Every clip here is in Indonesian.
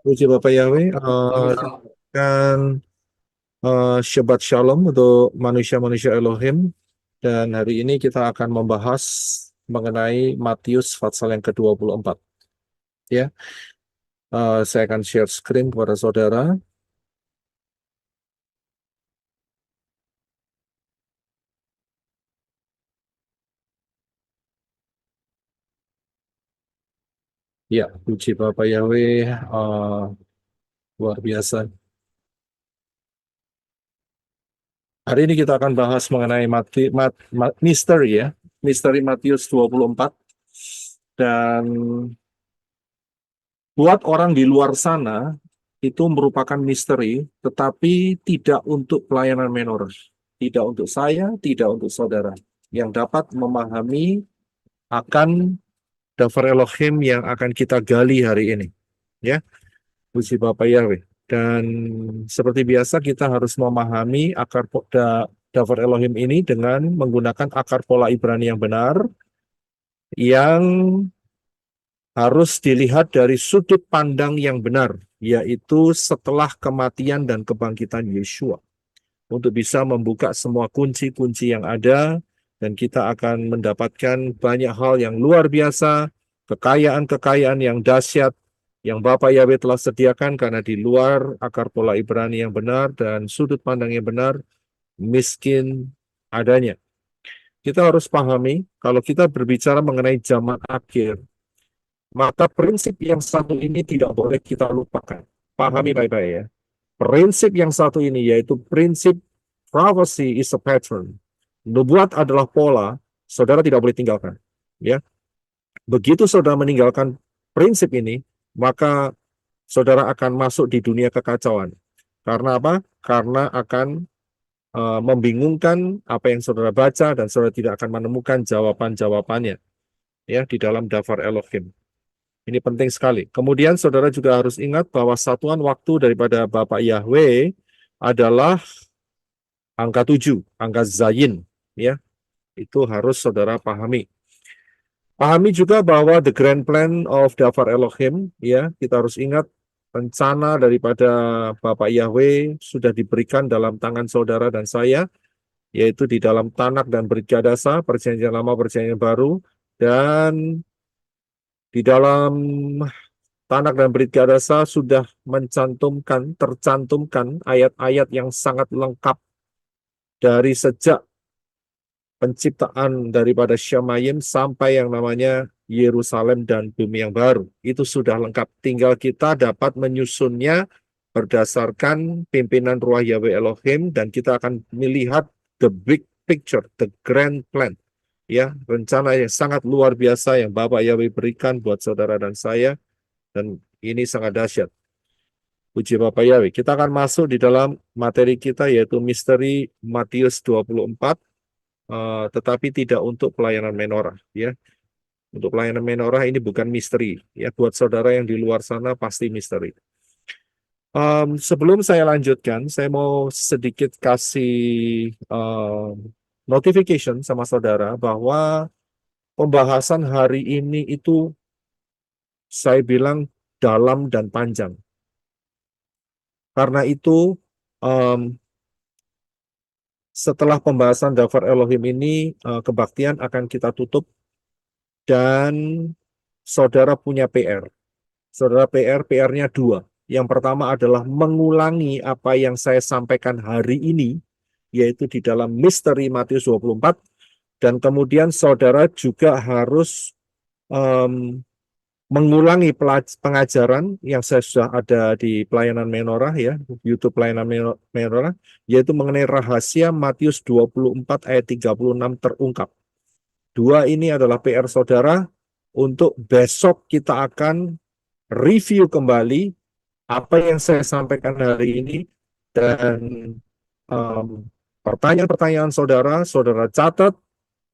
Puji Bapak Yahweh, kan Shabbat Shalom untuk manusia-manusia Elohim. Dan hari ini kita akan membahas mengenai Matius pasal yang ke-24. Ya, saya akan share screen kepada saudara. Ya, puji Bapak Yahweh, luar biasa. Hari ini kita akan bahas mengenai misteri ya, misteri Matius 24. Dan buat orang di luar sana, itu merupakan misteri, tetapi tidak untuk pelayanan menorah. Tidak untuk saya, tidak untuk saudara. Yang dapat memahami akan Dafar Elohim yang akan kita gali hari ini. Ya, puji Bapak Yahweh. Dan seperti biasa kita harus memahami Dafar Elohim ini dengan menggunakan akar pola Ibrani yang benar, yang harus dilihat dari sudut pandang yang benar, yaitu setelah kematian dan kebangkitan Yeshua, untuk bisa membuka semua kunci-kunci yang ada, dan kita akan mendapatkan banyak hal yang luar biasa, kekayaan-kekayaan yang dahsyat, yang Bapak Yahweh telah sediakan, karena di luar akar pola Ibrani yang benar dan sudut pandang yang benar, miskin adanya. Kita harus pahami, kalau kita berbicara mengenai zaman akhir, maka prinsip yang satu ini tidak boleh kita lupakan. Pahami baik-baik ya. Prinsip yang satu ini yaitu prinsip prophecy is a pattern. Nubuat adalah pola, saudara tidak boleh tinggalkan. Ya, begitu saudara meninggalkan prinsip ini, maka saudara akan masuk di dunia kekacauan. Karena apa? Karena akan membingungkan apa yang saudara baca, dan saudara tidak akan menemukan jawaban-jawabannya ya di dalam Dafar Elohim. Ini penting sekali. Kemudian saudara juga harus ingat bahwa satuan waktu daripada Bapak Yahweh adalah angka 7, angka Zayin. Ya, itu harus saudara pahami. Pahami juga bahwa the grand plan of Dafar Elohim, ya, kita harus ingat rencana daripada Bapak Yahweh sudah diberikan dalam tangan saudara dan saya, yaitu di dalam Tanak dan Brit Kadasa, Perjanjian Lama, Perjanjian Baru, dan di dalam Tanak dan Brit Kadasa sudah tercantumkan ayat-ayat yang sangat lengkap dari sejak penciptaan daripada Syamayim sampai yang namanya Yerusalem dan bumi yang baru. Itu sudah lengkap. Tinggal kita dapat menyusunnya berdasarkan pimpinan Ruach Yahweh Elohim, dan kita akan melihat the big picture, the grand plan. Ya, rencana yang sangat luar biasa yang Bapak Yahweh berikan buat saudara dan saya, dan ini sangat dahsyat. Puji Bapak Yahweh. Kita akan masuk di dalam materi kita, yaitu misteri Matius 24, tetapi tidak untuk pelayanan menorah. Ya, untuk pelayanan menorah ini bukan misteri. Ya, buat saudara yang di luar sana pasti misteri. Sebelum saya lanjutkan, saya mau sedikit kasih notification sama saudara bahwa pembahasan hari ini itu saya bilang dalam dan panjang. Karena itu setelah pembahasan Dafar Elohim ini, kebaktian akan kita tutup, dan saudara punya PR. Saudara PR-nya 2. Yang pertama adalah mengulangi apa yang saya sampaikan hari ini, yaitu di dalam misteri Matius 24, dan kemudian saudara juga harus mengulangi pengajaran yang saya sudah ada di pelayanan menorah ya, YouTube pelayanan menorah, yaitu mengenai rahasia Matius 24 ayat 36 terungkap. 2 ini adalah PR saudara. Untuk besok kita akan review kembali apa yang saya sampaikan hari ini, dan pertanyaan-pertanyaan saudara catat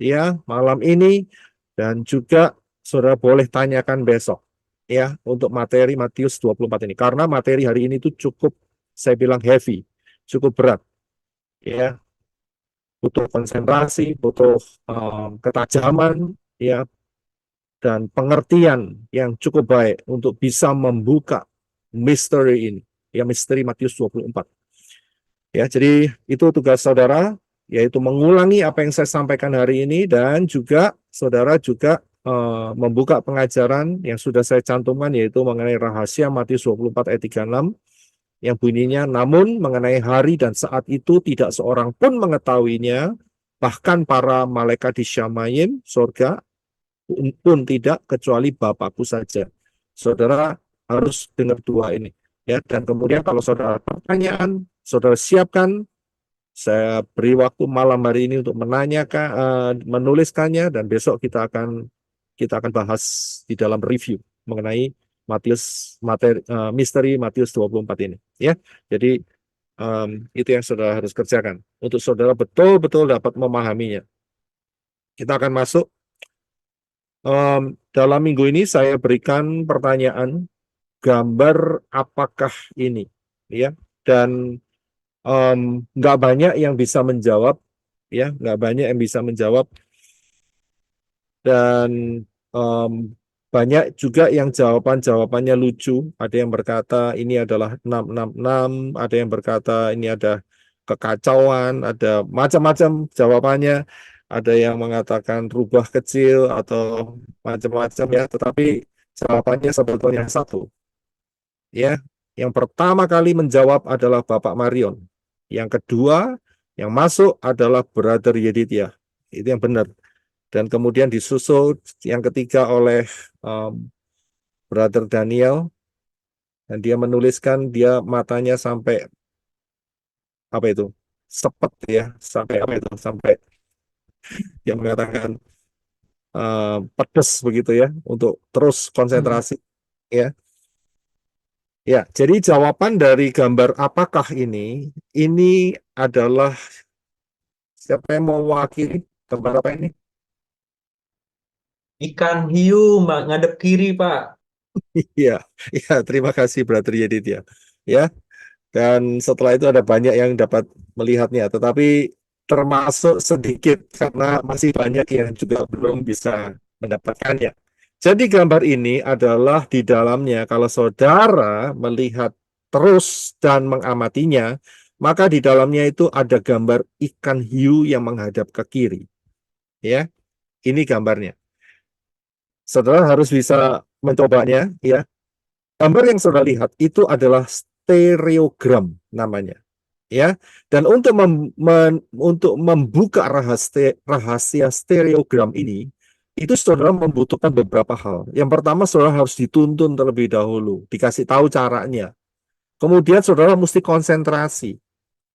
ya malam ini, dan juga saudara boleh tanyakan besok ya untuk materi Matius 24 ini, karena materi hari ini itu cukup, saya bilang heavy, cukup berat ya, butuh konsentrasi, butuh ketajaman ya, dan pengertian yang cukup baik untuk bisa membuka misteri ini, ya misteri Matius 24. Ya, jadi itu tugas saudara, yaitu mengulangi apa yang saya sampaikan hari ini, dan juga saudara juga membuka pengajaran yang sudah saya cantumkan, yaitu mengenai rahasia Matius 24 ayat 36, yang bunyinya, namun mengenai hari dan saat itu tidak seorang pun mengetahuinya, bahkan para malaikat di Syamayim, surga, pun tidak, kecuali Bapakku saja. Saudara harus dengar dua ini. Ya, dan kemudian kalau saudara pertanyaan, saudara siapkan. Saya beri waktu malam hari ini untuk menanyakan, menuliskannya, dan besok kita akan bahas di dalam review mengenai misteri Matius 24 ini. Ya, jadi itu yang saudara harus kerjakan untuk saudara betul-betul dapat memahaminya. Kita akan masuk dalam minggu ini. Saya berikan pertanyaan, gambar apakah ini, ya, dan nggak banyak yang bisa menjawab, ya, nggak banyak yang bisa menjawab, dan banyak juga yang jawabannya lucu. Ada yang berkata ini adalah 666, ada yang berkata ini ada kekacauan, ada macam-macam jawabannya, ada yang mengatakan rubah kecil atau macam-macam, ya, tetapi jawabannya sebetulnya satu. Ya, yang pertama kali menjawab adalah Bapak Marion. Yang kedua yang masuk adalah Brother Yeditya. Itu yang benar. Dan kemudian disusul yang ketiga oleh Brother Daniel. Dan dia menuliskan dia matanya sampai apa itu? Sepet, ya, sampai apa itu? Sampai dia mengatakan pedes begitu, ya, untuk terus konsentrasi, ya. Ya, jadi jawaban dari gambar apakah ini adalah, siapa yang mau mewakili gambar apa ini? Ikan hiu ngadep kiri, Pak. Iya, iya, terima kasih Brother Yedit, ya. Ya, dan setelah itu ada banyak yang dapat melihatnya, tetapi termasuk sedikit karena masih banyak yang juga belum bisa mendapatkannya. Jadi gambar ini adalah di dalamnya, kalau saudara melihat terus dan mengamatinya, maka di dalamnya itu ada gambar ikan hiu yang menghadap ke kiri. Ya, ini gambarnya. Saudara harus bisa mencobanya, ya. Gambar yang saudara lihat itu adalah stereogram namanya, ya. Dan untuk membuka rahasia stereogram ini, itu saudara membutuhkan beberapa hal. Yang pertama, saudara harus dituntun terlebih dahulu, dikasih tahu caranya. Kemudian saudara mesti konsentrasi.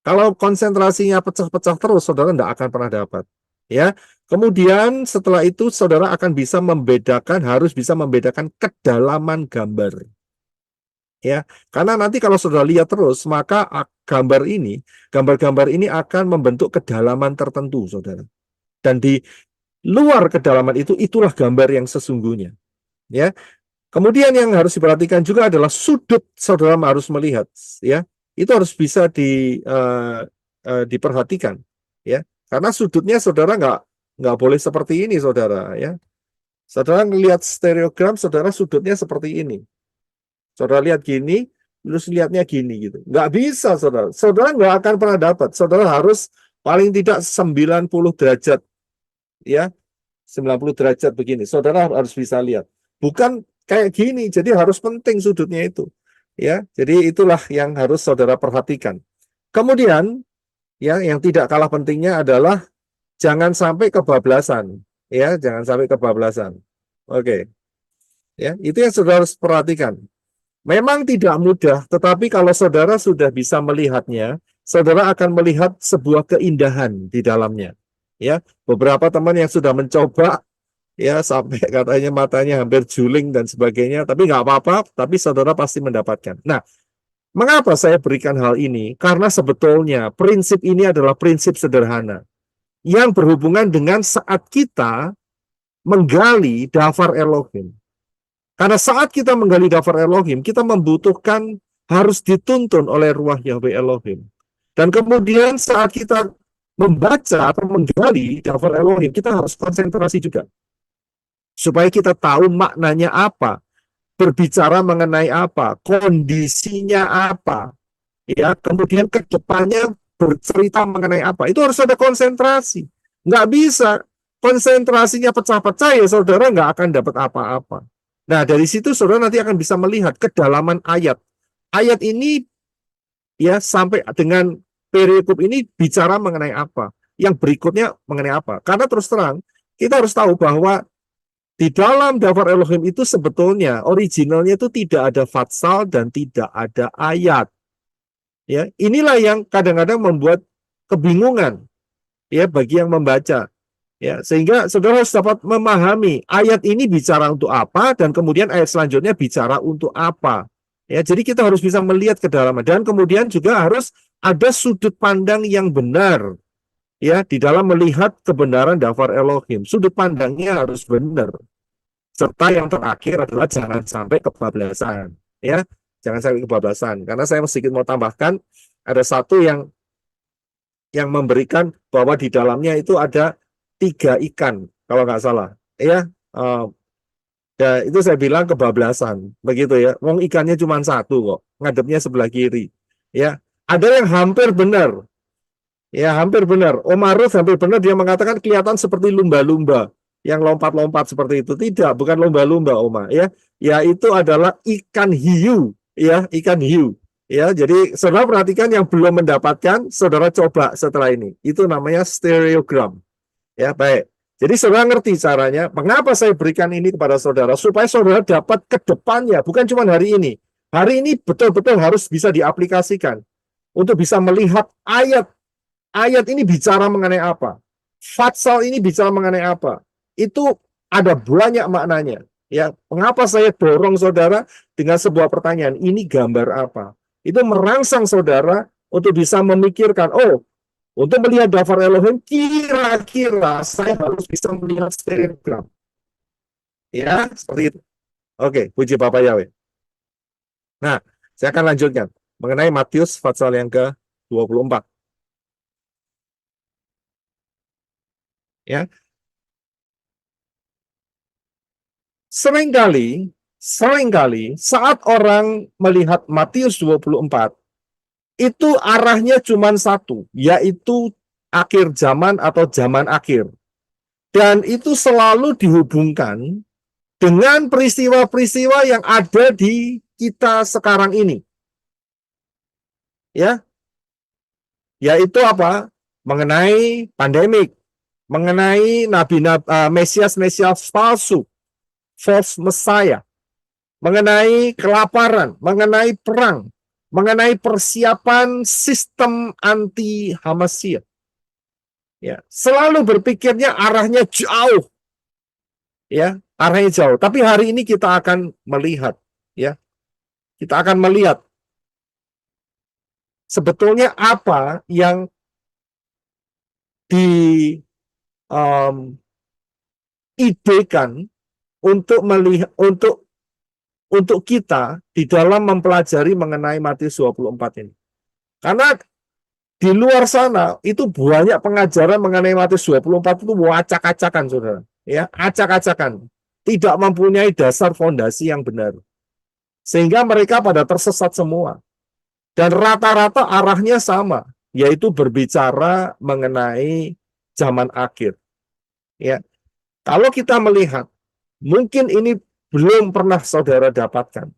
Kalau konsentrasinya pecah-pecah terus, saudara tidak akan pernah dapat. Ya. Kemudian setelah itu saudara akan bisa membedakan, harus bisa membedakan kedalaman gambar. Ya, karena nanti kalau saudara lihat terus, maka gambar-gambar ini akan membentuk kedalaman tertentu, saudara. Dan di luar kedalaman itu, itulah gambar yang sesungguhnya. Ya, kemudian yang harus diperhatikan juga adalah sudut saudara harus melihat, ya. Itu harus bisa diperhatikan, ya. Karena sudutnya saudara nggak boleh seperti ini, saudara, ya. Saudara melihat stereogram, saudara sudutnya seperti ini. Saudara lihat gini, terus lihatnya gini gitu. Nggak bisa, saudara. Saudara nggak akan pernah dapat. Saudara harus paling tidak 90 derajat, ya. 90 derajat begini. Saudara harus bisa lihat. Bukan kayak gini, jadi harus penting sudutnya itu. Ya, jadi itulah yang harus saudara perhatikan. Kemudian, ya, yang tidak kalah pentingnya adalah jangan sampai kebablasan. Ya, jangan sampai kebablasan. Oke. Ya, itu yang saudara harus perhatikan. Memang tidak mudah, tetapi kalau saudara sudah bisa melihatnya, saudara akan melihat sebuah keindahan di dalamnya. Ya, beberapa teman yang sudah mencoba, ya, sampai katanya matanya hampir juling dan sebagainya, tapi nggak apa-apa, tapi saudara pasti mendapatkan. Nah, mengapa saya berikan hal ini? Karena sebetulnya prinsip ini adalah prinsip sederhana yang berhubungan dengan saat kita menggali dafar Elohim. Karena saat kita menggali dafar Elohim, kita membutuhkan, harus dituntun oleh ruah Yahweh Elohim. Dan kemudian saat kita membaca atau menggali dafar Elohim, kita harus konsentrasi juga. Supaya kita tahu maknanya apa. berbicara mengenai apa, kondisinya apa, ya, kemudian ke depannya bercerita mengenai apa. Itu harus ada konsentrasi. Nggak bisa konsentrasinya pecah-pecah, ya saudara nggak akan dapat apa-apa. Nah, dari situ saudara nanti akan bisa melihat kedalaman ayat. Ayat ini ya sampai dengan perikop ini bicara mengenai apa. Yang berikutnya mengenai apa. Karena terus terang, kita harus tahu bahwa di dalam daftar Elohim itu sebetulnya originalnya itu tidak ada fatsal dan tidak ada ayat. Ya, inilah yang kadang-kadang membuat kebingungan ya bagi yang membaca. Ya, sehingga saudara harus dapat memahami ayat ini bicara untuk apa dan kemudian ayat selanjutnya bicara untuk apa. Ya, jadi kita harus bisa melihat ke dalam dan kemudian juga harus ada sudut pandang yang benar ya di dalam melihat kebenaran daftar Elohim. Sudut pandangnya harus benar. Serta yang terakhir adalah jangan sampai kebablasan. Ya, jangan sampai kebablasan. Karena saya sedikit mau tambahkan ada satu yang memberikan bahwa di dalamnya itu ada 3 ikan kalau nggak salah ya, ya itu saya bilang kebablasan begitu ya, wong ikannya cuma 1 kok, ngadepnya sebelah kiri ya. Ada yang hampir benar ya, hampir benar. Omar Ruth hampir benar, dia mengatakan kelihatan seperti lumba-lumba yang lompat-lompat seperti itu. Tidak, bukan lumba-lumba Oma ya, ya itu adalah ikan hiu ya, ikan hiu. Ya, jadi saudara perhatikan yang belum mendapatkan, saudara coba setelah ini. Itu namanya stereogram. Ya, baik. Jadi saudara ngerti caranya. Mengapa saya berikan ini kepada saudara? Supaya saudara dapat ke depannya, bukan cuma hari ini. Hari ini betul-betul harus bisa diaplikasikan. Untuk bisa melihat ayat. Ayat ini bicara mengenai apa? Fatsal ini bicara mengenai apa? Itu ada banyak maknanya. Ya, mengapa saya dorong saudara dengan sebuah pertanyaan? Ini gambar apa? Itu merangsang saudara untuk bisa memikirkan, oh, untuk melihat daftar Elohim, kira-kira saya harus bisa melihat stereogram. Ya, seperti itu. Oke, puji Bapak Yahweh. Nah, saya akan lanjutkan mengenai Matius pasal yang ke-24. Ya. Seringkali saat orang melihat Matius 24, itu arahnya cuma satu, yaitu akhir zaman atau zaman akhir. Dan itu selalu dihubungkan dengan peristiwa-peristiwa yang ada di kita sekarang ini. Ya. Yaitu apa? Mengenai pandemik, mengenai Mesias palsu, false Messiah, mengenai kelaparan, mengenai perang, mengenai persiapan sistem anti Hamasiyah. Ya, selalu berpikirnya arahnya jauh. Ya, arahnya jauh. Tapi hari ini kita akan melihat, ya. Kita akan melihat sebetulnya apa yang diidekan untuk melihat untuk kita di dalam mempelajari mengenai Matius 24 ini. Karena di luar sana itu banyak pengajaran mengenai Matius 24 itu acak-acakan, saudara. Ya, acak-acakan. Tidak mempunyai dasar fondasi yang benar. Sehingga mereka pada tersesat semua. Dan rata-rata arahnya sama, yaitu berbicara mengenai zaman akhir. Ya. Kalau kita melihat, mungkin ini belum pernah saudara dapatkan.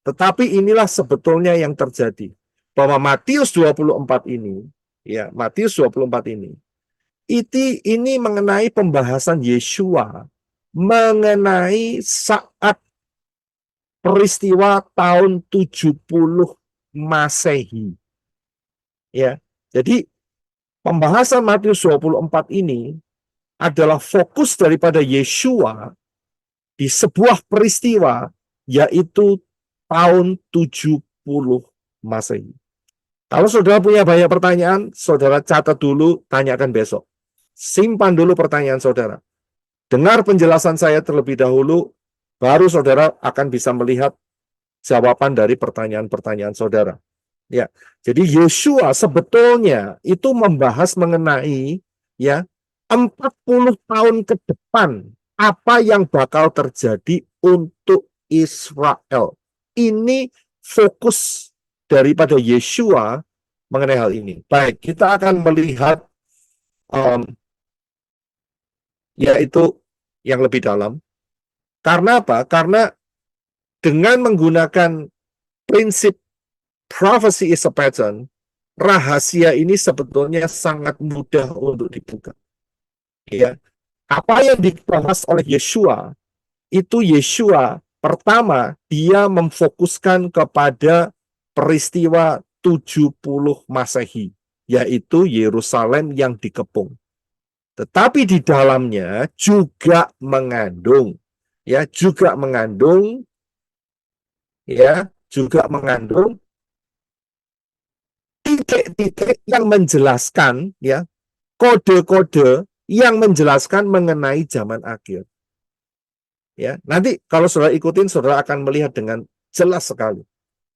Tetapi inilah sebetulnya yang terjadi. Bahwa Matius 24 ini, ya, Matius 24 ini mengenai pembahasan Yeshua mengenai saat peristiwa tahun 70 Masehi. Ya. Jadi pembahasan Matius 24 ini adalah fokus daripada Yeshua di sebuah peristiwa, yaitu tahun 70 Masehi. Kalau saudara punya banyak pertanyaan, saudara catat dulu, tanyakan besok. Simpan dulu pertanyaan saudara. Dengar penjelasan saya terlebih dahulu, baru saudara akan bisa melihat jawaban dari pertanyaan-pertanyaan saudara. Ya, jadi Yeshua sebetulnya itu membahas mengenai ya 40 tahun ke depan apa yang bakal terjadi untuk Israel. Ini fokus daripada Yeshua mengenai hal ini. Baik, kita akan melihat yaitu yang lebih dalam. Karena apa? Karena dengan menggunakan prinsip prophecy is a pattern, rahasia ini sebetulnya sangat mudah untuk dibuka. Ya, apa yang dibahas oleh Yeshua, itu Yeshua pertama, dia memfokuskan kepada peristiwa 70 Masehi, yaitu Yerusalem yang dikepung. Tetapi di dalamnya juga mengandung titik-titik yang menjelaskan kode-kode yang menjelaskan mengenai zaman akhir. Ya, nanti kalau saudara ikutin, saudara akan melihat dengan jelas sekali.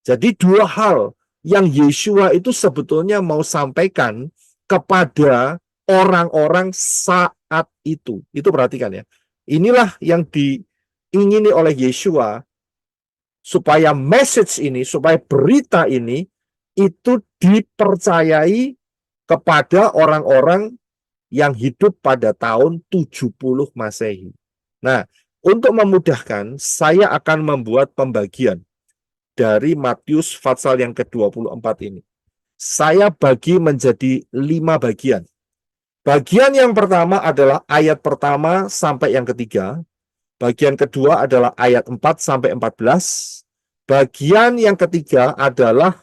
Jadi dua hal yang Yeshua itu sebetulnya mau sampaikan kepada orang-orang saat itu. Itu perhatikan ya. Inilah yang diingini oleh Yeshua, supaya message ini, supaya berita ini itu dipercayai kepada orang-orang yang hidup pada tahun 70 Masehi. Nah, untuk memudahkan, saya akan membuat pembagian dari Matius pasal yang ke-24 ini. Saya bagi menjadi 5 bagian. Bagian yang pertama adalah ayat pertama sampai yang ketiga. Bagian kedua adalah ayat 4 sampai 14. Bagian yang ketiga adalah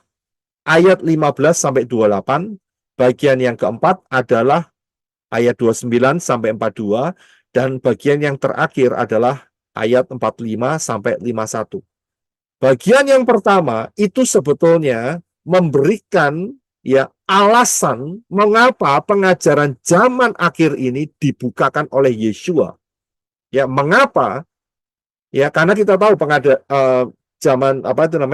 ayat 15 sampai 28. Bagian yang keempat adalah ayat 29 sampai 42. Dan bagian yang terakhir adalah ayat 45 sampai 51. Bagian yang pertama itu sebetulnya memberikan alasan mengapa pengajaran zaman akhir ini dibukakan oleh Yeshua. Ya, mengapa? Ya, karena kita tahu zaman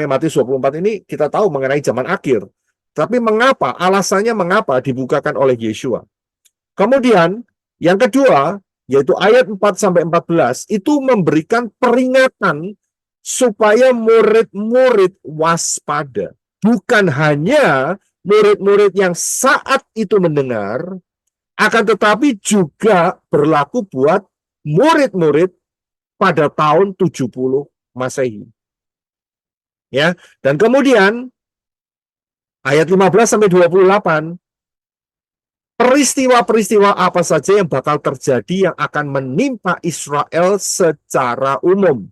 Matius 24 ini kita tahu mengenai zaman akhir. Tapi mengapa? Alasannya mengapa dibukakan oleh Yeshua. Kemudian yang kedua, yaitu ayat 4 sampai 14 itu memberikan peringatan supaya murid-murid waspada. Bukan hanya murid-murid yang saat itu mendengar, akan tetapi juga berlaku buat murid-murid pada tahun 70 Masehi. Ya, dan kemudian ayat 15 sampai 28, peristiwa-peristiwa apa saja yang bakal terjadi yang akan menimpa Israel secara umum.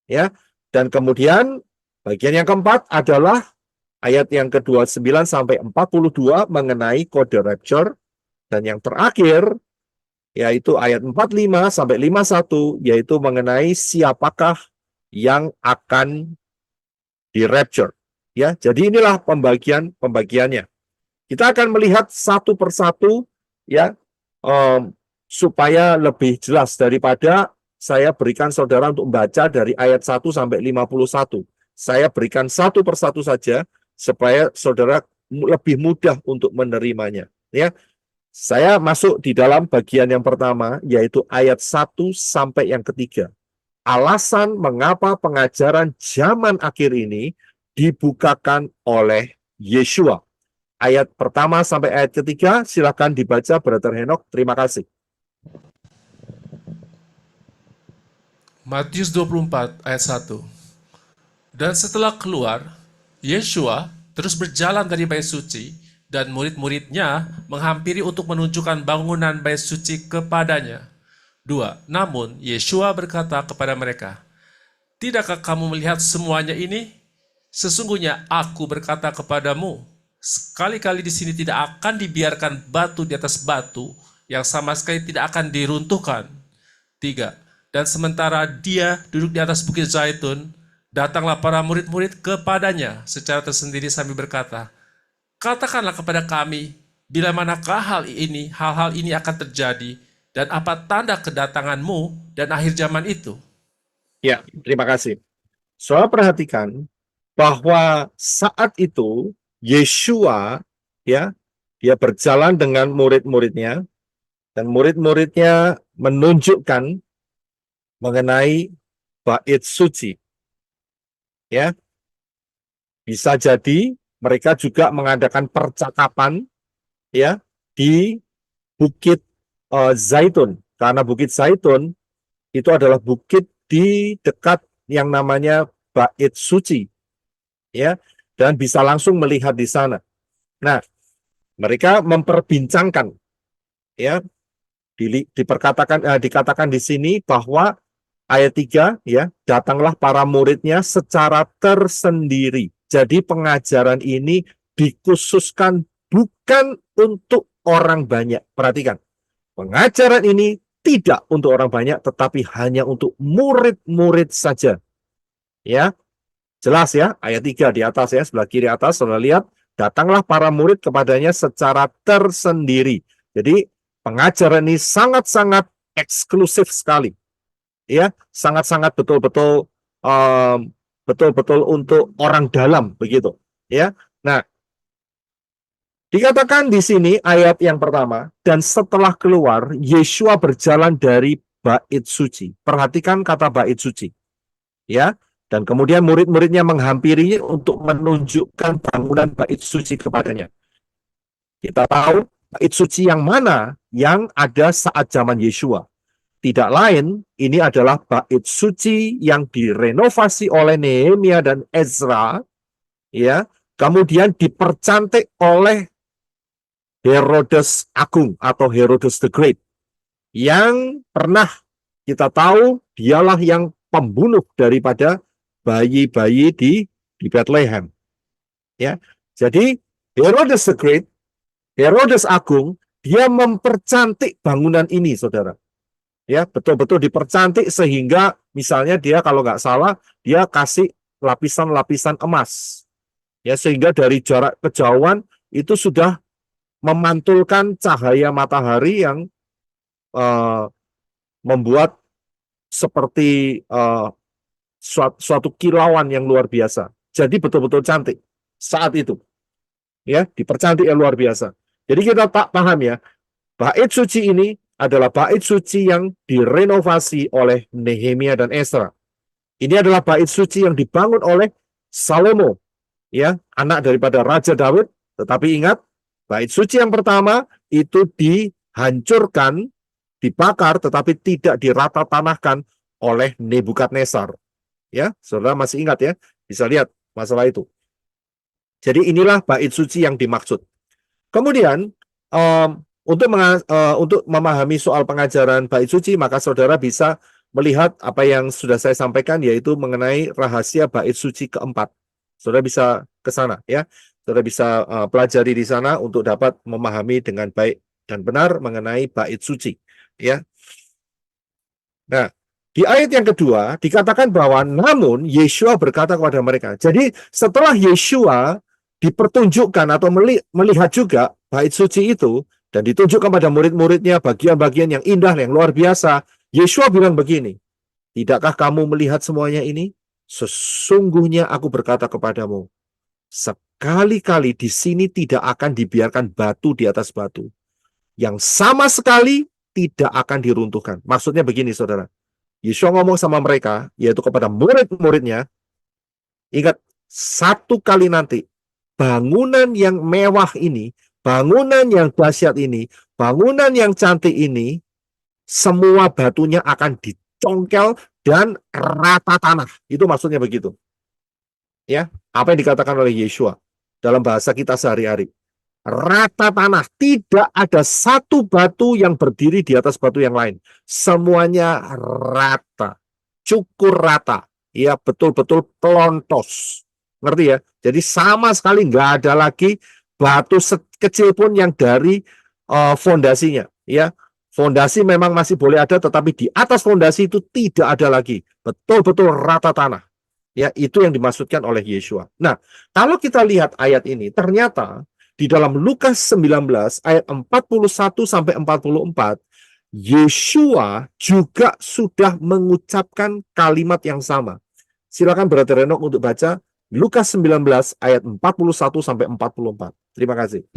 Ya, dan kemudian bagian yang keempat adalah ayat yang ke-29 sampai 42 mengenai kode rapture, dan yang terakhir yaitu ayat 45 sampai 51 yaitu mengenai siapakah yang akan di rapture. Ya, jadi inilah pembagiannya. Kita akan melihat satu persatu ya, supaya lebih jelas daripada saya berikan saudara untuk membaca dari ayat 1 sampai 51. Saya berikan satu persatu saja supaya saudara lebih mudah untuk menerimanya. Ya, saya masuk di dalam bagian yang pertama, yaitu ayat 1 sampai yang ketiga. Alasan mengapa pengajaran zaman akhir ini dibukakan oleh Yeshua. Ayat pertama sampai ayat ketiga, silakan dibaca, Brother Henok. Terima kasih. Matius 24 ayat 1. Dan setelah keluar, Yeshua terus berjalan dari bait suci, dan murid-muridnya menghampiri untuk menunjukkan bangunan bait suci kepadanya. 2. Namun Yeshua berkata kepada mereka, "Tidakkah kamu melihat semuanya ini? Sesungguhnya aku berkata kepadamu, sekali-kali di sini tidak akan dibiarkan batu di atas batu yang sama sekali tidak akan diruntuhkan." 3. Dan sementara dia duduk di atas bukit Zaitun, datanglah para murid-murid kepadanya secara tersendiri sambil berkata, "Katakanlah kepada kami, bila manakah hal-hal ini akan terjadi, dan apa tanda kedatanganmu dan akhir zaman itu?" Ya, terima kasih. Saudara perhatikan bahwa saat itu Yeshua dia berjalan dengan murid-muridnya, dan murid-muridnya menunjukkan mengenai bait suci. Ya, bisa jadi mereka juga mengadakan percakapan ya di Bukit Zaitun, karena Bukit Zaitun itu adalah bukit di dekat yang namanya Bait Suci, ya, dan bisa langsung melihat di sana. Nah, mereka memperbincangkan, ya, dikatakan di sini bahwa ayat 3, ya, datanglah para muridnya secara tersendiri. Jadi pengajaran ini dikhususkan bukan untuk orang banyak. Perhatikan, pengajaran ini tidak untuk orang banyak, tetapi hanya untuk murid-murid saja. Ya, jelas ya, ayat 3 di atas ya, sebelah kiri atas, saudara lihat, datanglah para murid kepadanya secara tersendiri. Jadi pengajaran ini sangat-sangat eksklusif sekali. Ya, sangat-sangat betul-betul betul-betul untuk orang dalam begitu. Ya. Nah, dikatakan di sini ayat yang pertama, dan setelah keluar, Yeshua berjalan dari bait suci. Perhatikan kata bait suci. Ya, dan kemudian murid-muridnya menghampirinya untuk menunjukkan bangunan bait suci kepadanya. Kita tahu bait suci yang mana yang ada saat zaman Yeshua. Tidak lain, ini adalah bait suci yang direnovasi oleh Nehemia dan Ezra, ya, kemudian dipercantik oleh Herodes Agung atau Herodes the Great, yang pernah kita tahu dialah yang pembunuh daripada bayi-bayi di Bethlehem. Ya, jadi Herodes the Great, Herodes Agung, dia mempercantik bangunan ini, saudara. Ya, betul-betul dipercantik sehingga misalnya dia kalau nggak salah dia kasih lapisan-lapisan emas. Ya, sehingga dari jarak kejauhan itu sudah memantulkan cahaya matahari yang membuat seperti suatu kilauan yang luar biasa. Jadi betul-betul cantik saat itu. Ya, dipercantik yang luar biasa. Jadi kita tak paham ya, bait suci ini adalah bait suci yang direnovasi oleh Nehemia dan Ezra. Ini adalah bait suci yang dibangun oleh Salomo, ya, anak daripada Raja Daud. Tetapi ingat, bait suci yang pertama itu dihancurkan, dibakar, tetapi tidak dirata tanahkan oleh Nebukadnezar. Ya, saudara masih ingat ya? Bisa lihat masalah itu. Jadi inilah bait suci yang dimaksud. Kemudian untuk memahami soal pengajaran bait suci, maka saudara bisa melihat apa yang sudah saya sampaikan, yaitu mengenai rahasia bait suci keempat. Saudara bisa ke sana ya. Saudara bisa pelajari di sana untuk dapat memahami dengan baik dan benar mengenai bait suci, ya. Nah, di ayat yang kedua dikatakan bahwa namun Yeshua berkata kepada mereka. Jadi setelah Yeshua dipertunjukkan atau melihat juga bait suci itu dan ditunjukkan pada murid-muridnya bagian-bagian yang indah, yang luar biasa, Yeshua bilang begini, tidakkah kamu melihat semuanya ini? Sesungguhnya aku berkata kepadamu, sekali-kali di sini tidak akan dibiarkan batu di atas batu, yang sama sekali tidak akan diruntuhkan. Maksudnya begini, saudara. Yeshua ngomong sama mereka, yaitu kepada murid-muridnya, ingat, satu kali nanti, bangunan yang mewah ini, bangunan yang dahsyat ini, bangunan yang cantik ini, semua batunya akan dicongkel dan rata tanah. Itu maksudnya begitu. Ya, apa yang dikatakan oleh Yeshua dalam bahasa kita sehari-hari. Rata tanah, tidak ada satu batu yang berdiri di atas batu yang lain. Semuanya rata, cukur rata, ya, betul-betul pelontos. Ngerti ya? Jadi sama sekali nggak ada lagi batu kecil pun yang dari fondasinya. Ya, fondasi memang masih boleh ada, tetapi di atas fondasi itu tidak ada lagi. Betul-betul rata tanah. Ya, itu yang dimaksudkan oleh Yeshua. Nah, kalau kita lihat ayat ini, ternyata di dalam Lukas 19 ayat 41 sampai 44, Yeshua juga sudah mengucapkan kalimat yang sama. Silakan Brother Renok untuk baca Lukas 19 ayat 41 sampai 44. Terima kasih.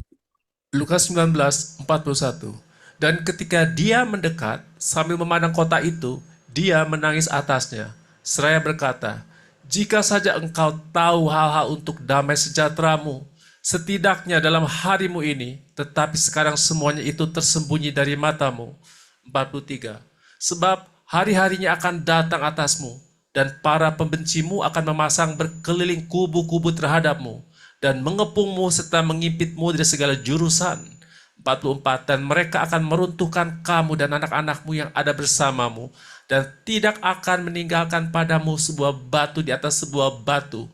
Lukas 19:41. Dan ketika dia mendekat sambil memandang kota itu, dia menangis atasnya. Seraya berkata, Jika saja engkau tahu hal-hal untuk damai sejahteramu, setidaknya dalam harimu ini, tetapi sekarang semuanya itu tersembunyi dari matamu. 43. Sebab hari-harinya akan datang atasmu, dan para pembencimu akan memasang berkeliling kubu-kubu terhadapmu, dan mengepungmu serta mengimpitmu dari segala jurusan. 44. Dan mereka akan meruntuhkan kamu dan anak-anakmu yang ada bersamamu, dan tidak akan meninggalkan padamu sebuah batu di atas sebuah batu,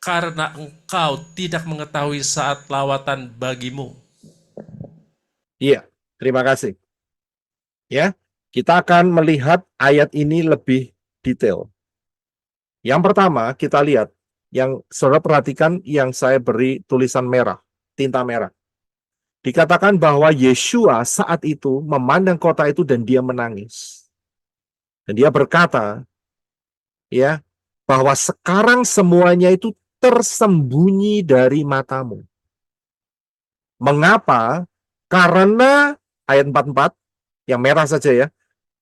karena engkau tidak mengetahui saat lawatan bagimu. Iya, terima kasih. Ya, kita akan melihat ayat ini lebih detail. Yang pertama, kita lihat yang saudara perhatikan yang saya beri tulisan merah, tinta merah. Dikatakan bahwa Yeshua saat itu memandang kota itu dan dia menangis. Dan dia berkata, ya, bahwa sekarang semuanya itu tersembunyi dari matamu. Mengapa? Karena ayat 44 yang merah saja ya.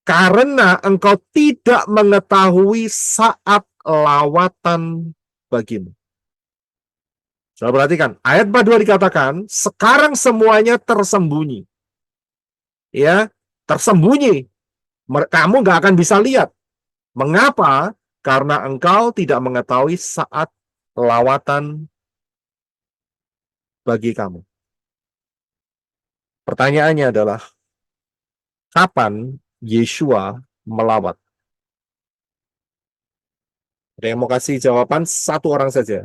Karena engkau tidak mengetahui saat lawatan bagimu. Saudara perhatikan, ayat 42 dikatakan, sekarang semuanya tersembunyi. Ya, tersembunyi. Kamu nggak akan bisa lihat. Mengapa? Karena engkau tidak mengetahui saat lawatan bagi kamu. Pertanyaannya adalah, kapan Yeshua melawat? Ada yang mau kasih jawaban? Satu orang saja.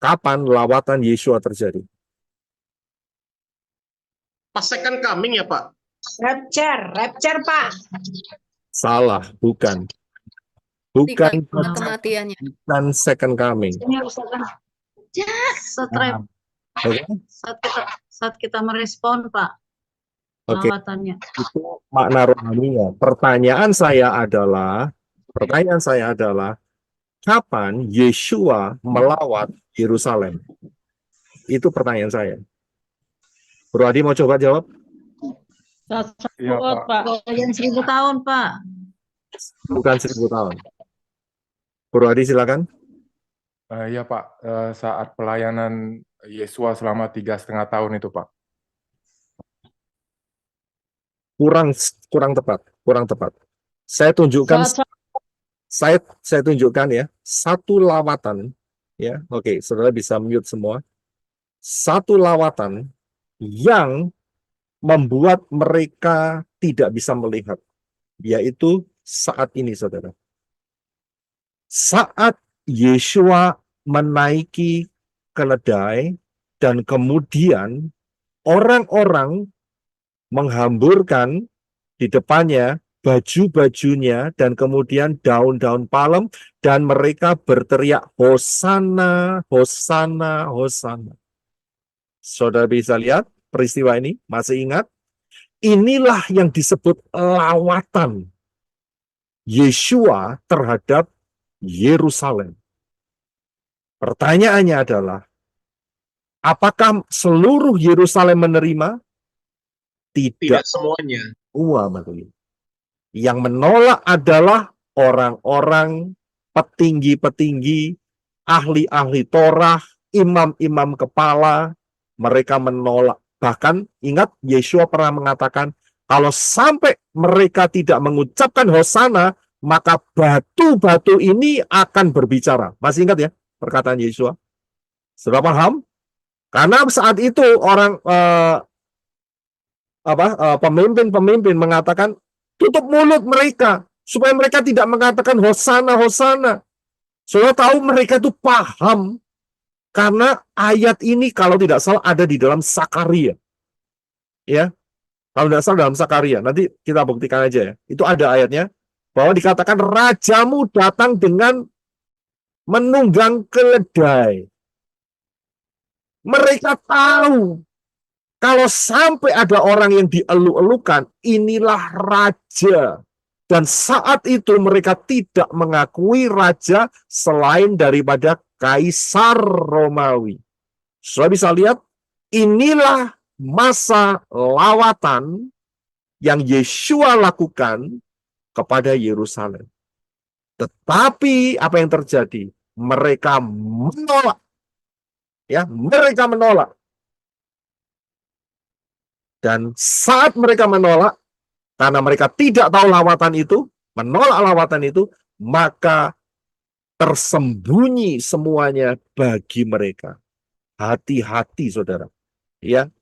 Kapan lawatan Yeshua terjadi? Pas second coming ya Pak? Rapture, Pak. Salah, bukan. Di Bukan, kematiannya. bukan second coming. Ini harus akan Setelah Oke, saat kita merespon, Pak, oke. lawatannya. Itu makna rohaninya. Pertanyaan saya adalah, kapan Yeshua melawat Yerusalem? Itu pertanyaan saya. Bro Adi mau coba jawab? Saat Iya, Saat, Pak. Pak. Yang 1000 tahun, Pak. Bukan 1000 tahun. Bro Adi silakan. Iya, Pak. Saat pelayanan Yesua selama 3,5 tahun itu, Pak. Kurang tepat. Saya tunjukkan saya tunjukkan ya, satu lawatan ya. Oke, saudara bisa mute semua. Satu lawatan yang membuat mereka tidak bisa melihat, yaitu saat ini, saudara. Saat Yeshua menaiki keledai dan kemudian orang-orang menghamburkan di depannya baju-bajunya dan kemudian daun-daun palem dan mereka berteriak Hosana, Hosana, Hosana. Saudara bisa lihat peristiwa ini, masih ingat? Inilah yang disebut lawatan Yeshua terhadap Yerusalem. Pertanyaannya adalah, apakah seluruh Yerusalem menerima? Tidak Tidak semuanya. semua menerima. Yang menolak adalah orang-orang petinggi-petinggi, ahli-ahli Torah, imam-imam kepala. Mereka menolak. Bahkan ingat Yeshua pernah mengatakan, kalau sampai mereka tidak mengucapkan Hosana, maka batu-batu ini akan berbicara. Masih ingat ya perkataan Yeshua? Sudah paham? Karena saat itu orang pemimpin mengatakan tutup mulut mereka supaya mereka tidak mengatakan Hosana, Hosana. Saudara tahu mereka itu paham karena ayat ini kalau tidak salah ada di dalam Sakaria. Ya. Kalau tidak salah dalam Sakaria, nanti kita buktikan aja ya. Itu ada ayatnya bahwa dikatakan rajamu datang dengan menunggang keledai. Mereka tahu kalau sampai ada orang yang dielu-elukan, inilah raja. Dan saat itu mereka tidak mengakui raja selain daripada Kaisar Romawi. Saudara bisa lihat, inilah masa lawatan yang Yeshua lakukan kepada Yerusalem. Tetapi apa yang terjadi? Mereka menolak. Ya, mereka menolak. Dan saat mereka menolak, karena mereka tidak tahu lawatan itu, menolak lawatan itu, maka tersembunyi semuanya bagi mereka. Hati-hati, saudara. Ya,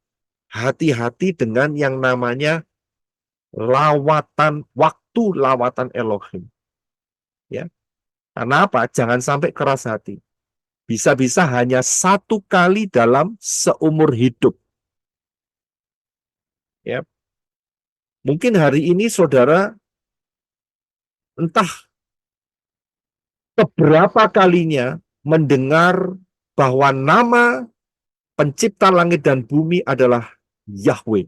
hati-hati dengan yang namanya lawatan, waktu lawatan Elohim. Ya, karena apa? Jangan sampai keras hati. Bisa-bisa hanya satu kali dalam seumur hidup. Ya, mungkin hari ini saudara entah keberapa kalinya mendengar bahwa nama pencipta langit dan bumi adalah Yahweh.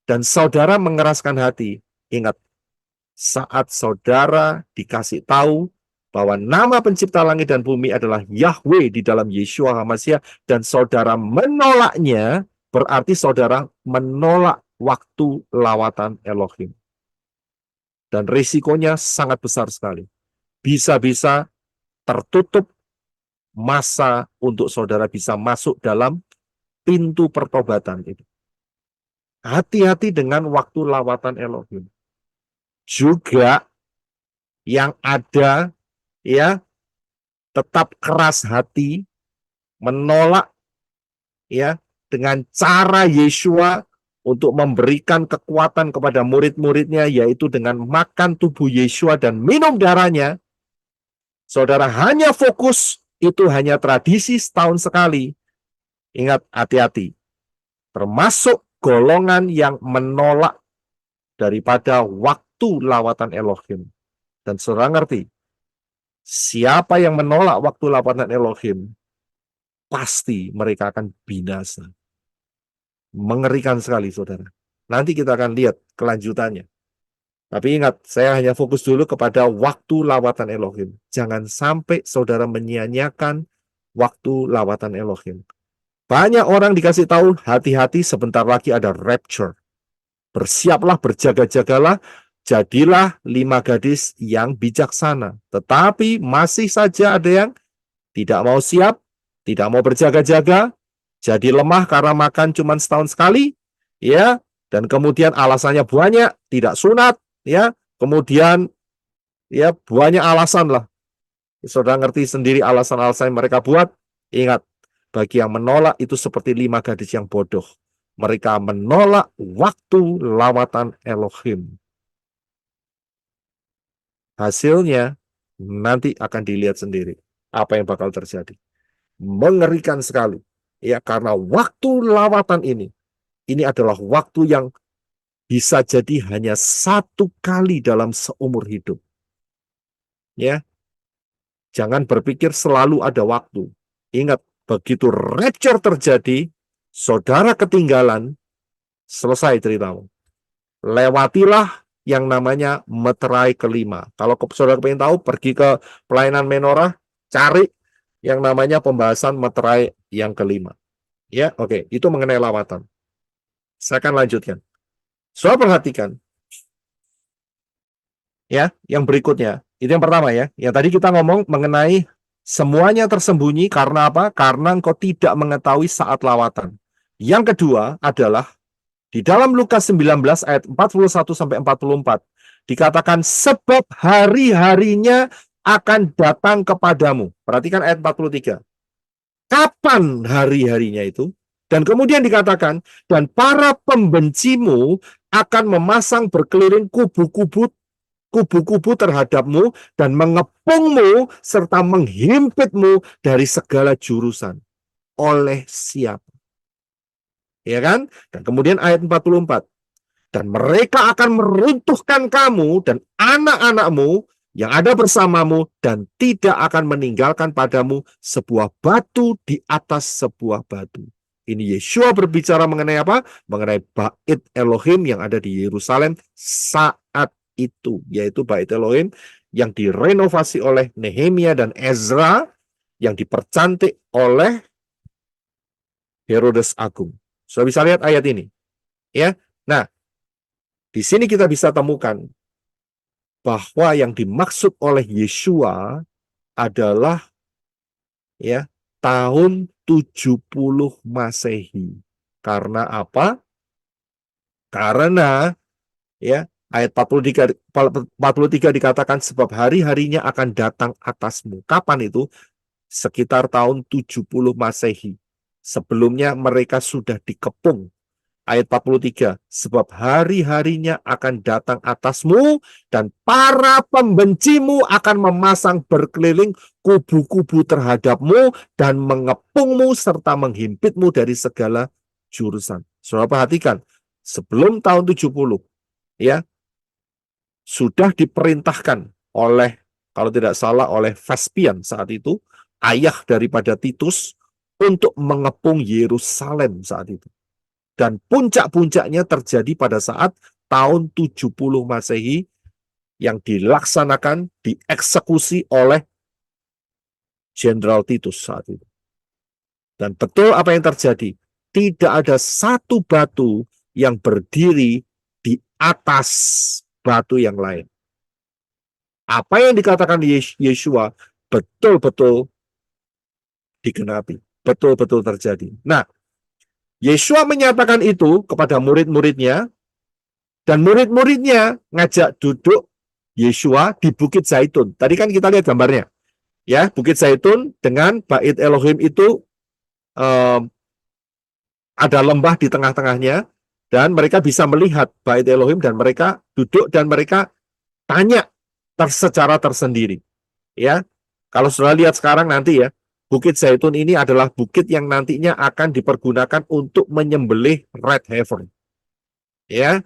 Dan saudara mengeraskan hati. Ingat, saat saudara dikasih tahu bahwa nama pencipta langit dan bumi adalah Yahweh di dalam Yeshua HaMashiach, dan saudara menolaknya, berarti saudara menolak waktu lawatan Elohim. Dan risikonya sangat besar sekali. Bisa-bisa tertutup masa untuk saudara bisa masuk dalam pintu pertobatan itu. Hati-hati dengan waktu lawatan Elohim. Juga yang ada, ya, tetap keras hati, menolak, ya, dengan cara Yeshua untuk memberikan kekuatan kepada murid-muridnya, yaitu dengan makan tubuh Yeshua dan minum darahnya. Saudara hanya fokus, itu hanya tradisi setahun sekali. Ingat, hati-hati. Termasuk golongan yang menolak daripada waktu lawatan Elohim. Dan saudara ngerti, siapa yang menolak waktu lawatan Elohim, pasti mereka akan binasa. Mengerikan sekali, saudara. Nanti kita akan lihat kelanjutannya. Tapi ingat, saya hanya fokus dulu kepada waktu lawatan Elohim. Jangan sampai saudara menyia-nyiakan waktu lawatan Elohim. Banyak orang dikasih tahu, hati-hati sebentar lagi ada rapture. Bersiaplah, berjaga-jagalah, jadilah 5 gadis yang bijaksana. Tetapi masih saja ada yang tidak mau siap, tidak mau berjaga-jaga, jadi lemah karena makan cuma setahun sekali, ya, dan kemudian alasannya banyak, tidak sunat, ya, kemudian ya banyak alasan lah. Saudara ngerti sendiri alasan-alasan yang mereka buat. Ingat, bagi yang menolak itu seperti 5 gadis yang bodoh. Mereka menolak waktu lawatan Elohim. Hasilnya nanti akan dilihat sendiri apa yang bakal terjadi. Mengerikan sekali. Ya, karena waktu lawatan ini adalah waktu yang bisa jadi hanya satu kali dalam seumur hidup. Ya. Jangan berpikir selalu ada waktu. Ingat, begitu rapture terjadi, saudara ketinggalan, selesai ceritamu. Lewatilah yang namanya meterai kelima. Kalau saudara pengen tahu, pergi ke pelayanan menorah, cari yang namanya pembahasan meterai yang kelima. Ya, oke, itu mengenai lawatan. Saya akan lanjutkan. Saudara perhatikan. Ya, yang berikutnya. Itu yang pertama ya. Yang tadi kita ngomong mengenai semuanya tersembunyi karena apa? Karena engkau tidak mengetahui saat lawatan. Yang kedua adalah di dalam Lukas 19 ayat 41 sampai 44 dikatakan sebab hari-harinya akan datang kepadamu. Perhatikan ayat 43. Kapan hari-harinya itu? Dan kemudian dikatakan dan para pembencimu akan memasang berkeliling kubu-kubu terhadapmu dan mengepungmu serta menghimpitmu dari segala jurusan. Oleh siapa? Ya kan? Dan kemudian ayat 44. Dan mereka akan meruntuhkan kamu dan anak-anakmu yang ada bersamamu dan tidak akan meninggalkan padamu sebuah batu di atas sebuah batu. Ini Yeshua berbicara mengenai apa? Mengenai Bait Elohim yang ada di Yerusalem saat itu, yaitu Bait Elohim yang direnovasi oleh Nehemia dan Ezra, yang dipercantik oleh Herodes Agung. Sudah bisa lihat ayat ini, ya. Nah, di sini kita bisa temukan bahwa yang dimaksud oleh Yeshua adalah ya tahun 70 Masehi. Karena apa? Karena ya ayat 43 dikatakan sebab hari-harinya akan datang atasmu. Kapan itu? Sekitar tahun 70 Masehi. Sebelumnya mereka sudah dikepung. Ayat 43, sebab hari-harinya akan datang atasmu dan para pembencimu akan memasang berkeliling kubu-kubu terhadapmu dan mengepungmu serta menghimpitmu dari segala jurusan. Saudara perhatikan, sebelum tahun 70, ya, sudah diperintahkan oleh, kalau tidak salah, oleh Vespian saat itu, ayah daripada Titus, untuk mengepung Yerusalem saat itu. Dan puncak-puncaknya terjadi pada saat tahun 70 Masehi yang dilaksanakan, dieksekusi oleh Jenderal Titus saat itu. Dan betul apa yang terjadi? Tidak ada satu batu yang berdiri di atas batu yang lain. Apa yang dikatakan Yeshua betul-betul digenapi, betul-betul terjadi. Nah, Yeshua menyatakan itu kepada murid-muridnya, dan murid-muridnya ngajak duduk Yeshua di Bukit Zaitun. Tadi kan kita lihat gambarnya, ya, Bukit Zaitun dengan Bait Elohim itu ada lembah di tengah-tengahnya, dan mereka bisa melihat Bait Elohim, dan mereka duduk dan mereka tanya secara tersendiri. Ya, kalau sudah lihat sekarang nanti ya, Bukit Zaitun ini adalah bukit yang nantinya akan dipergunakan untuk menyembelih red heifer. Ya,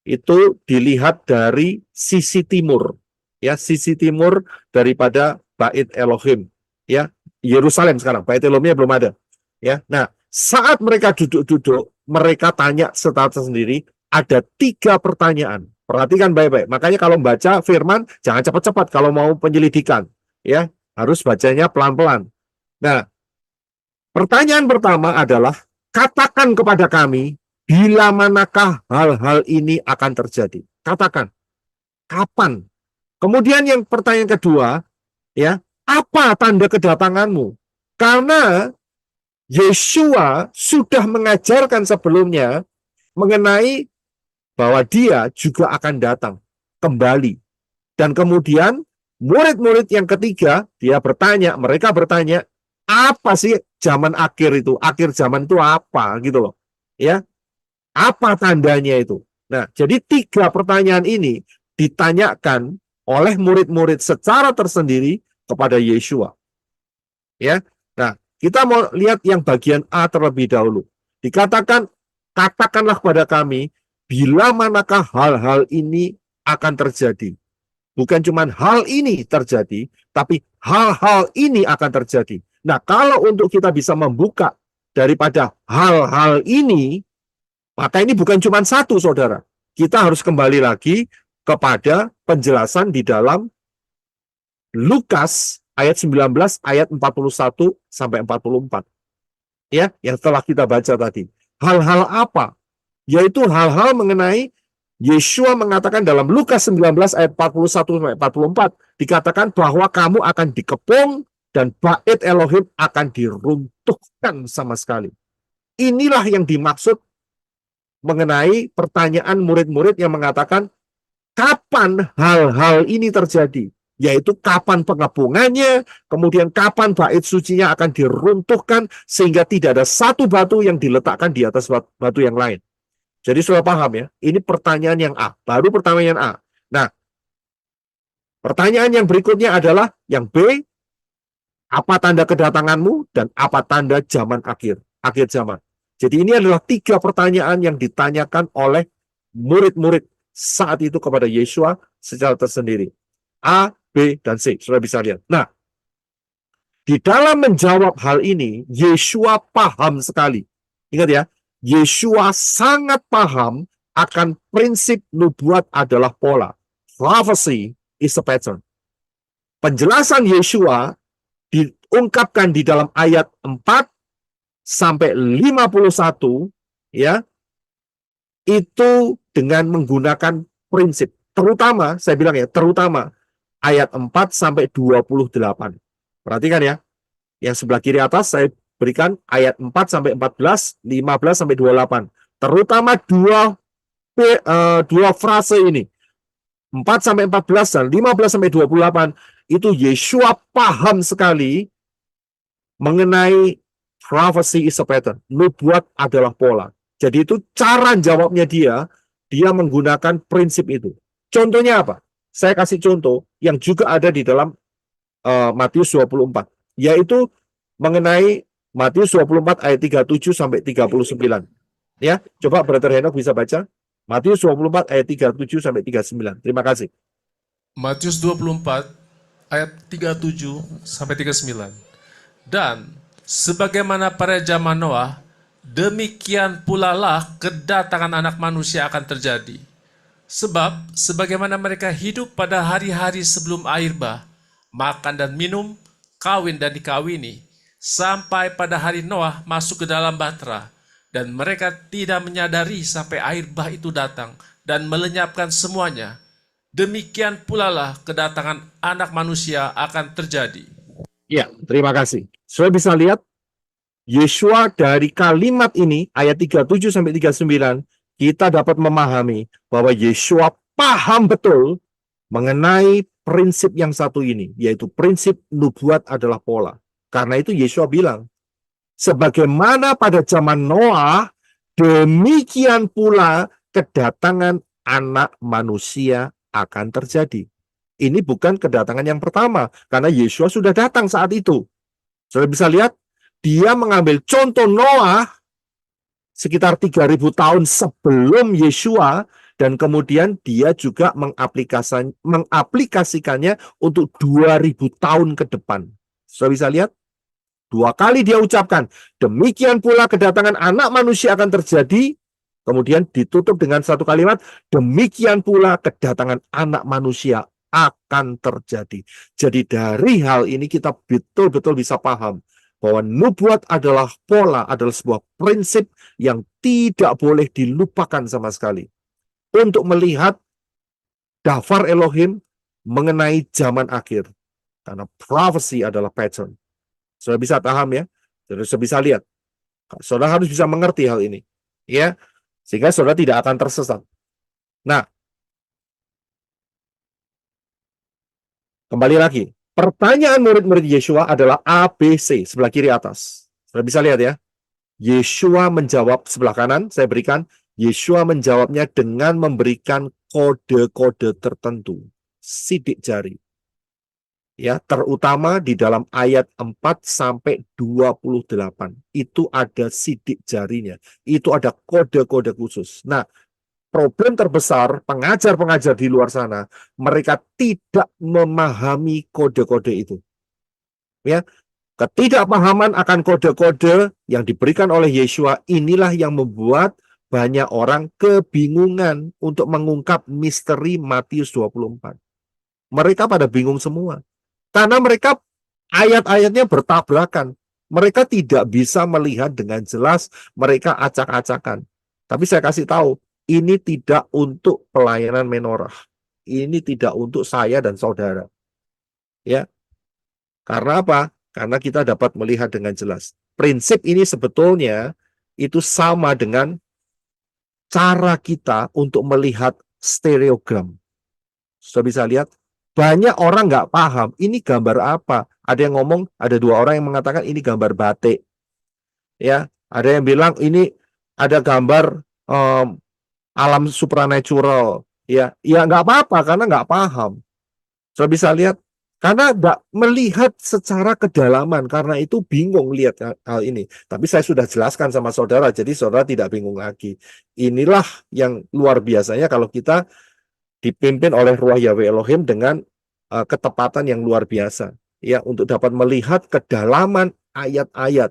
itu dilihat dari sisi timur. Ya, sisi timur daripada Bait Elohim. Ya, Yerusalem sekarang. Bait Elohimnya belum ada. Ya, nah saat mereka duduk-duduk, mereka tanya secara sendiri. Ada 3 pertanyaan. Perhatikan baik-baik. Makanya kalau membaca firman jangan cepat-cepat kalau mau penyelidikan. Ya, harus bacanya pelan-pelan. Nah, pertanyaan pertama adalah, katakan kepada kami, bila manakah hal-hal ini akan terjadi? Katakan, kapan? Kemudian yang pertanyaan kedua, ya, apa tanda kedatanganmu? Karena Yeshua sudah mengajarkan sebelumnya mengenai bahwa dia juga akan datang kembali. Dan kemudian murid-murid yang ketiga, mereka bertanya, apa sih zaman akhir itu? Akhir zaman itu apa gitu loh. Ya. Apa tandanya itu? Nah, jadi 3 pertanyaan ini ditanyakan oleh murid-murid secara tersendiri kepada Yeshua. Ya. Nah, kita mau lihat yang bagian A terlebih dahulu. Dikatakan, katakanlah kepada kami bila manakah hal-hal ini akan terjadi. Bukan cuma hal ini terjadi, tapi hal-hal ini akan terjadi. Nah, kalau untuk kita bisa membuka daripada hal-hal ini, maka ini bukan cuma satu, saudara. Kita harus kembali lagi kepada penjelasan di dalam Lukas ayat 19, ayat 41 sampai 44. Ya, yang telah kita baca tadi. Hal-hal apa? Yaitu hal-hal mengenai Yeshua mengatakan dalam Lukas 19 ayat 41 sampai 44, dikatakan bahwa kamu akan dikepung dan Bait Elohim akan diruntuhkan sama sekali. Inilah yang dimaksud mengenai pertanyaan murid-murid yang mengatakan, kapan hal-hal ini terjadi? Yaitu kapan pengepungannya, kemudian kapan bait sucinya akan diruntuhkan, sehingga tidak ada satu batu yang diletakkan di atas batu yang lain. Jadi sudah paham ya, ini pertanyaan yang A, baru pertanyaan A. Nah, pertanyaan yang berikutnya adalah yang B, apa tanda kedatanganmu dan apa tanda zaman akhir zaman. Jadi ini adalah 3 pertanyaan yang ditanyakan oleh murid-murid saat itu kepada Yeshua secara tersendiri. A, B, dan C. Sudah bisa lihat. Nah, di dalam menjawab hal ini, Yeshua paham sekali. Ingat ya, Yeshua sangat paham akan prinsip nubuat adalah pola. Prophecy is a pattern. Penjelasan Yeshua diungkapkan di dalam ayat 4 sampai 51, ya, itu dengan menggunakan prinsip. terutama, saya bilang ya, terutama ayat 4 sampai 28. Perhatikan ya, yang sebelah kiri atas saya berikan ayat 4 sampai 14, 15 sampai 28. Terutama dua frase ini. 4 sampai 14 dan 15 sampai 28 itu Yeshua paham sekali mengenai prophecy is a pattern. Nubuat adalah pola. Jadi itu cara jawabnya dia menggunakan prinsip itu. Contohnya apa? Saya kasih contoh yang juga ada di dalam Matius 24, yaitu mengenai Matius 24 ayat 37 sampai 39. Ya, coba Brother Henok bisa baca Matius 24 ayat 37 sampai 39. Terima kasih. Matius 24 ayat 37 sampai 39. Dan sebagaimana pada zaman Noah, demikian pula lah kedatangan anak manusia akan terjadi. Sebab sebagaimana mereka hidup pada hari-hari sebelum air bah, makan dan minum, kawin dan dikawini, sampai pada hari Noah masuk ke dalam bahtera, dan mereka tidak menyadari sampai air bah itu datang dan melenyapkan semuanya. Demikian pula lah kedatangan anak manusia akan terjadi. Ya, terima kasih. Saudara bisa lihat Yeshua dari kalimat ini ayat 37 sampai 39 kita dapat memahami bahwa Yeshua paham betul mengenai prinsip yang satu ini, yaitu prinsip nubuat adalah pola. Karena itu Yeshua bilang, sebagaimana pada zaman Noah, demikian pula kedatangan anak manusia akan terjadi. Ini bukan kedatangan yang pertama, karena Yeshua sudah datang saat itu. Saudara bisa lihat, dia mengambil contoh Noah sekitar 3.000 tahun sebelum Yeshua, dan kemudian dia juga mengaplikasikannya untuk 2.000 tahun ke depan. Saudara bisa lihat, 2 kali dia ucapkan, demikian pula kedatangan anak manusia akan terjadi, kemudian ditutup dengan satu kalimat, demikian pula kedatangan anak manusia akan terjadi. Jadi dari hal ini kita betul-betul bisa paham bahwa nubuat adalah pola, adalah sebuah prinsip yang tidak boleh dilupakan sama sekali. Untuk melihat dafar Elohim mengenai zaman akhir. Karena prophecy adalah pattern. Saudara bisa paham ya? Saudara bisa lihat. Saudara harus bisa mengerti hal ini. Ya, sehingga saudara tidak akan tersesat. Nah, kembali lagi. Pertanyaan murid-murid Yeshua adalah ABC, sebelah kiri atas. Saudara bisa lihat ya. Yeshua menjawab sebelah kanan, saya berikan. Yeshua menjawabnya dengan memberikan kode-kode tertentu. Sidik jari. Ya, terutama di dalam ayat 4 sampai 28. Itu ada sidik jarinya. Itu ada kode-kode khusus. Nah, problem terbesar pengajar-pengajar di luar sana, mereka tidak memahami kode-kode itu. Ya, ketidakpahaman akan kode-kode yang diberikan oleh Yeshua inilah yang membuat banyak orang kebingungan untuk mengungkap misteri Matius 24. Mereka pada bingung semua. Karena mereka ayat-ayatnya bertabrakan. Mereka tidak bisa melihat dengan jelas, mereka acak-acakan. Tapi saya kasih tahu, ini tidak untuk pelayanan menorah. Ini tidak untuk saya dan saudara. Ya. Karena apa? Karena kita dapat melihat dengan jelas. Prinsip ini sebetulnya itu sama dengan cara kita untuk melihat stereogram. Sudah bisa lihat? Banyak orang nggak paham, ini gambar apa? Ada yang ngomong, ada 2 orang yang mengatakan ini gambar batik. Ya, ada yang bilang ini ada gambar alam supranatural. Ya, nggak apa-apa karena nggak paham. Sudah bisa lihat? Karena nggak melihat secara kedalaman, karena itu bingung lihat hal ini. Tapi saya sudah jelaskan sama saudara, jadi saudara tidak bingung lagi. Inilah yang luar biasanya kalau kita dipimpin oleh Ruach Yahweh Elohim dengan ketepatan yang luar biasa, ya, untuk dapat melihat kedalaman ayat-ayat.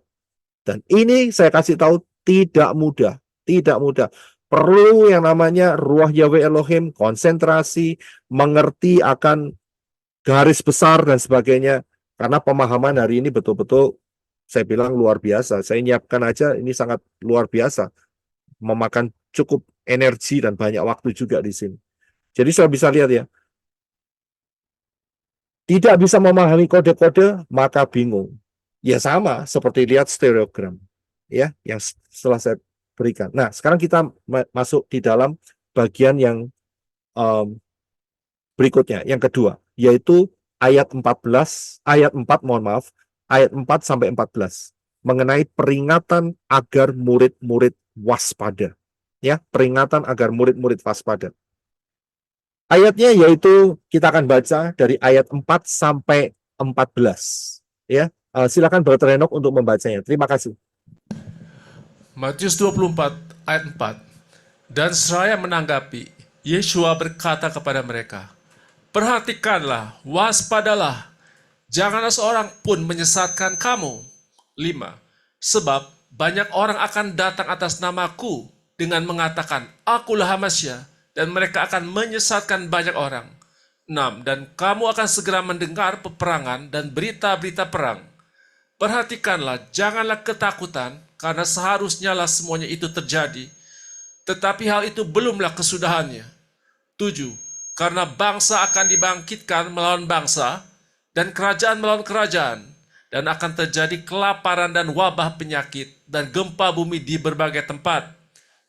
Dan ini saya kasih tahu tidak mudah, tidak mudah. Perlu yang namanya Ruach Yahweh Elohim, konsentrasi, mengerti akan garis besar dan sebagainya. Karena pemahaman hari ini betul-betul saya bilang luar biasa. Saya nyiapkan aja ini sangat luar biasa, memakan cukup energi dan banyak waktu juga di sini. Jadi saya bisa lihat ya, tidak bisa memahami kode-kode, maka bingung. Ya sama seperti lihat stereogram, ya, yang setelah saya berikan. Nah, sekarang kita masuk di dalam bagian yang berikutnya, yang kedua, yaitu ayat 14, ayat 4, mohon maaf, ayat 4 sampai 14, mengenai peringatan agar murid-murid waspada. Ya, peringatan agar murid-murid waspada. Ayatnya yaitu kita akan baca dari ayat 4 sampai 14. Ya, silakan Brother Enoch untuk membacanya. Terima kasih. Matius 24 ayat 4. Dan seraya menanggapi, Yeshua berkata kepada mereka, perhatikanlah, waspadalah, janganlah seorang pun menyesatkan kamu. 5. Sebab banyak orang akan datang atas namaku dengan mengatakan, akulah Hamasya, dan mereka akan menyesatkan banyak orang. 6. Dan kamu akan segera mendengar peperangan dan berita-berita perang. Perhatikanlah, janganlah ketakutan, karena seharusnya lah semuanya itu terjadi. Tetapi hal itu belumlah kesudahannya. 7. Karena bangsa akan dibangkitkan melawan bangsa, dan kerajaan melawan kerajaan, dan akan terjadi kelaparan dan wabah penyakit, dan gempa bumi di berbagai tempat.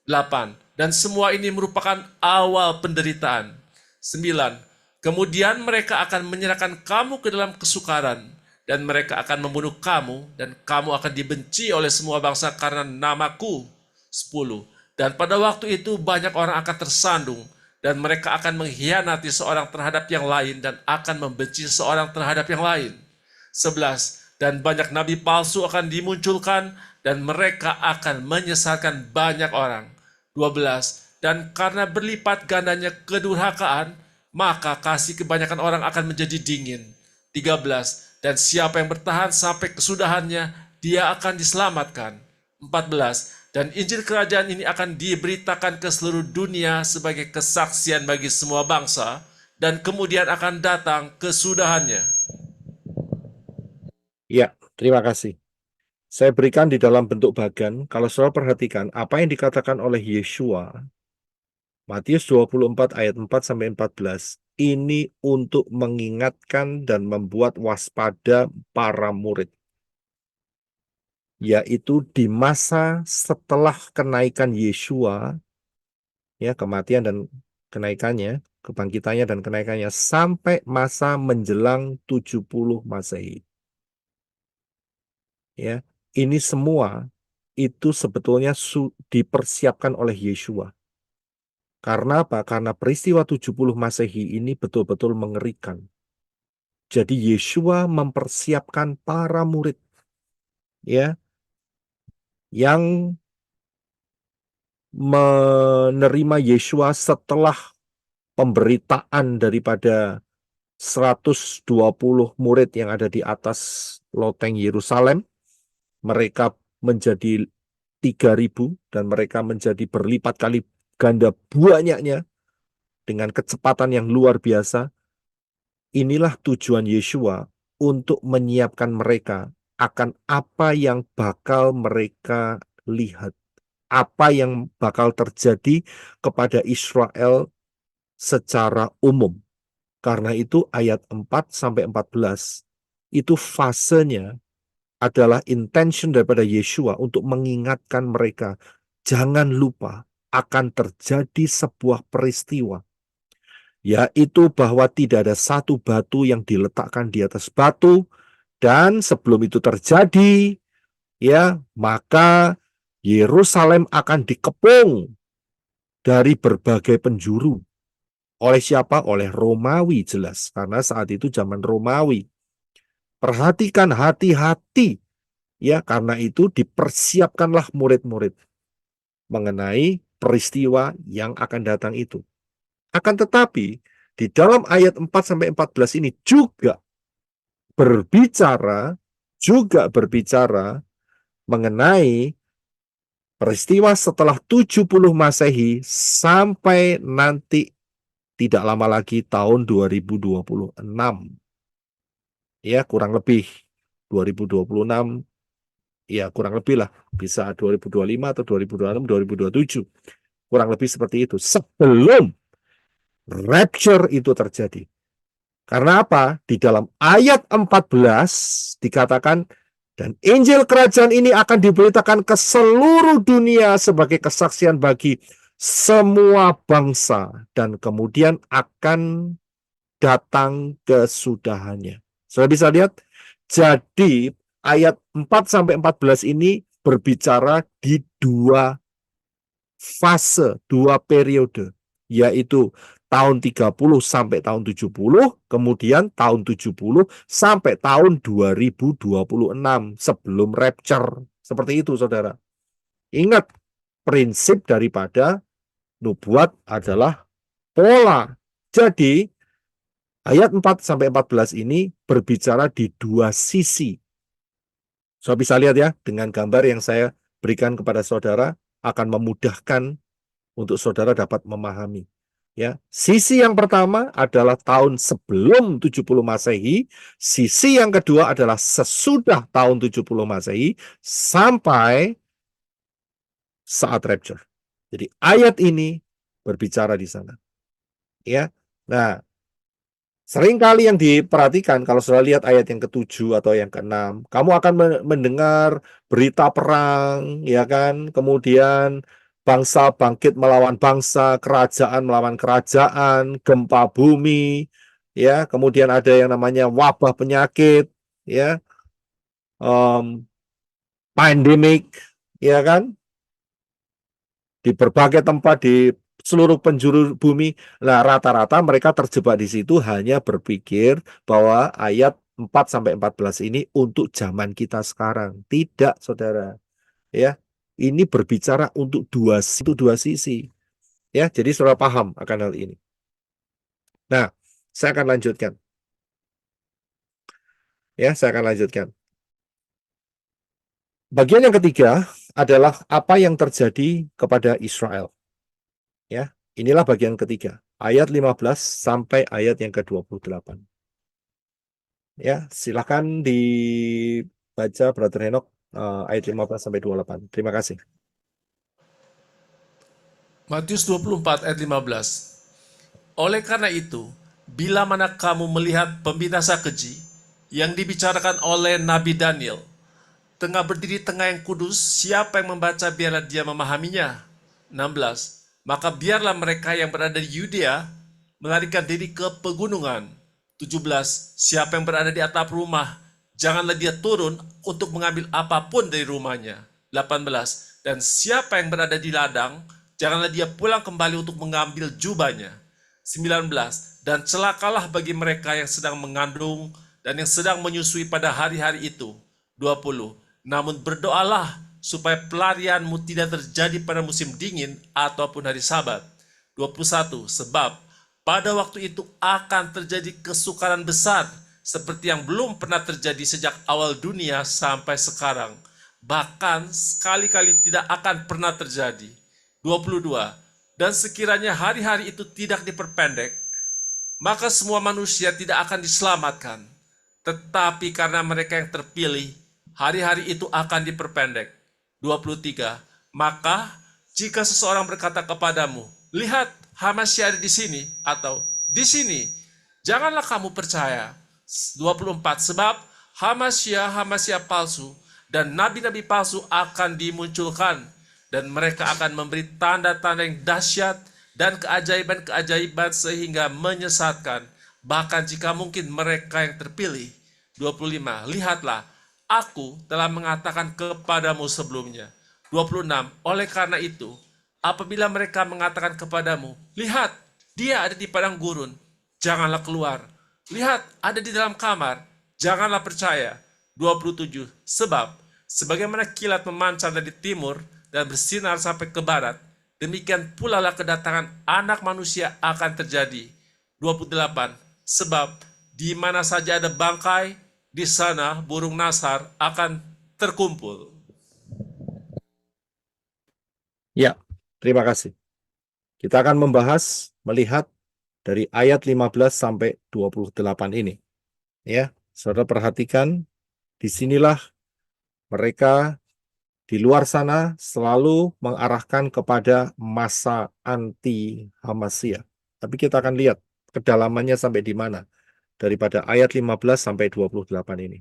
8. Dan semua ini merupakan awal penderitaan. 9. Kemudian mereka akan menyerahkan kamu ke dalam kesukaran, dan mereka akan membunuh kamu, dan kamu akan dibenci oleh semua bangsa karena namaku. 10. Dan pada waktu itu banyak orang akan tersandung, dan mereka akan mengkhianati seorang terhadap yang lain, dan akan membenci seorang terhadap yang lain. 11. Dan banyak nabi palsu akan dimunculkan, dan mereka akan menyesatkan banyak orang. 12. Dan karena berlipat gandanya kedurhakaan, maka kasih kebanyakan orang akan menjadi dingin. 13. Dan siapa yang bertahan sampai kesudahannya, dia akan diselamatkan. 14. Dan Injil kerajaan ini akan diberitakan ke seluruh dunia sebagai kesaksian bagi semua bangsa, dan kemudian akan datang kesudahannya. Ya, terima kasih. Saya berikan di dalam bentuk bagan. Kalau saudara perhatikan apa yang dikatakan oleh Yeshua, Matius 24 ayat 4 sampai 14, ini untuk mengingatkan dan membuat waspada para murid. Yaitu di masa setelah kenaikan Yeshua, ya, kematian dan kenaikannya, kebangkitannya dan kenaikannya, sampai masa menjelang 70 Masehi. Ya, ini semua itu sebetulnya dipersiapkan oleh Yeshua. Karena apa? Karena peristiwa 70 Masehi ini betul-betul mengerikan. Jadi Yeshua mempersiapkan para murid, ya, yang menerima Yeshua setelah pemberitaan daripada 120 murid yang ada di atas loteng Yerusalem. Mereka menjadi 3.000 dan mereka menjadi berlipat kali ganda banyaknya dengan kecepatan yang luar biasa. Inilah tujuan Yeshua untuk menyiapkan mereka akan apa yang bakal mereka lihat, apa yang bakal terjadi kepada Israel secara umum. Karena itu ayat 4 sampai 14 itu fasenya adalah intention daripada Yeshua untuk mengingatkan mereka, jangan lupa akan terjadi sebuah peristiwa, yaitu bahwa tidak ada satu batu yang diletakkan di atas batu, dan sebelum itu terjadi, ya, maka Yerusalem akan dikepung dari berbagai penjuru. Oleh siapa? Oleh Romawi, jelas, karena saat itu zaman Romawi. Perhatikan, hati-hati, ya, karena itu dipersiapkanlah murid-murid mengenai peristiwa yang akan datang itu. Akan tetapi di dalam ayat 4 sampai 14 ini juga berbicara mengenai peristiwa setelah 70 Masehi sampai nanti tidak lama lagi tahun 2026. Ya, kurang lebih 2026, ya kurang lebih lah, bisa 2025 atau 2026, 2027. Kurang lebih seperti itu. Sebelum rapture itu terjadi. Karena apa? Di dalam ayat 14 dikatakan, dan Injil kerajaan ini akan diberitakan ke seluruh dunia sebagai kesaksian bagi semua bangsa, dan kemudian akan datang kesudahannya. Sudah bisa lihat? Jadi ayat 4-14 ini berbicara di dua fase, dua periode, yaitu tahun 30 sampai tahun 70, kemudian tahun 70 sampai tahun 2026 sebelum rapture. Seperti itu, saudara. Ingat, prinsip daripada nubuat adalah pola. Jadi, ayat 4-14 ini berbicara di dua sisi. Saudara bisa lihat ya, dengan gambar yang saya berikan kepada saudara, akan memudahkan untuk saudara dapat memahami. Ya, sisi yang pertama adalah tahun sebelum 70 Masehi, sisi yang kedua adalah sesudah tahun 70 Masehi sampai saat rapture. Jadi ayat ini berbicara di sana. Ya. Nah, seringkali yang diperhatikan kalau sudah lihat ayat yang ke-7 atau yang ke-6, kamu akan mendengar berita perang, ya kan? Kemudian bangsa bangkit melawan bangsa, kerajaan melawan kerajaan, gempa bumi, ya. Kemudian ada yang namanya wabah penyakit, ya, pandemik, ya kan? Di berbagai tempat di seluruh penjuru bumi. Nah, rata-rata mereka terjebak di situ hanya berpikir bahwa ayat 4-14 ini untuk zaman kita sekarang. Tidak, saudara. Ya. Ini berbicara untuk dua sisi. Ya, jadi saudara paham akan hal ini. Nah, saya akan lanjutkan. Ya, saya akan lanjutkan. Bagian yang ketiga adalah apa yang terjadi kepada Israel. Ya, inilah bagian ketiga, ayat 15 sampai ayat yang ke-28. Ya, silakan dibaca Brother Henok ayat 15 sampai 28. Terima kasih. Matius 24 ayat 15. Oleh karena itu, bila mana kamu melihat pembinasa keji yang dibicarakan oleh Nabi Daniel, tengah berdiri tengah yang kudus, siapa yang membaca biarlah dia memahaminya. 16. Maka biarlah mereka yang berada di Yudea melarikan diri ke pegunungan. 17. Siapa yang berada di atap rumah, janganlah dia turun untuk mengambil apapun dari rumahnya. 18. Dan siapa yang berada di ladang, janganlah dia pulang kembali untuk mengambil jubahnya. 19. Dan celakalah bagi mereka yang sedang mengandung dan yang sedang menyusui pada hari-hari itu. 20. Namun berdoalah supaya pelarianmu tidak terjadi pada musim dingin ataupun hari Sabat. 21. Sebab pada waktu itu akan terjadi kesukaran besar seperti yang belum pernah terjadi sejak awal dunia sampai sekarang. Bahkan sekali-kali tidak akan pernah terjadi. 22. Dan sekiranya hari-hari itu tidak diperpendek, maka semua manusia tidak akan diselamatkan. Tetapi karena mereka yang terpilih, hari-hari itu akan diperpendek. 23. Maka jika seseorang berkata kepadamu, lihat Hamasya ada di sini, atau di sini, janganlah kamu percaya. 24. Sebab Hamasya palsu dan nabi-nabi palsu akan dimunculkan, dan mereka akan memberi tanda-tanda yang dahsyat dan keajaiban-keajaiban sehingga menyesatkan, bahkan jika mungkin mereka yang terpilih. 25. Lihatlah, aku telah mengatakan kepadamu sebelumnya. 26. Oleh karena itu, apabila mereka mengatakan kepadamu, lihat, dia ada di padang gurun, janganlah keluar. Lihat, ada di dalam kamar, janganlah percaya. 27. Sebab, sebagaimana kilat memancar dari timur dan bersinar sampai ke barat, demikian pula lah kedatangan anak manusia akan terjadi. 28. Sebab, di mana saja ada bangkai, di sana burung nasar akan terkumpul. Ya, terima kasih. Kita akan melihat dari ayat 15 sampai 28 ini. Ya, saudara perhatikan, disinilah mereka di luar sana selalu mengarahkan kepada masa anti Hamasya. Tapi kita akan lihat kedalamannya sampai di mana daripada ayat 15 sampai 28 ini.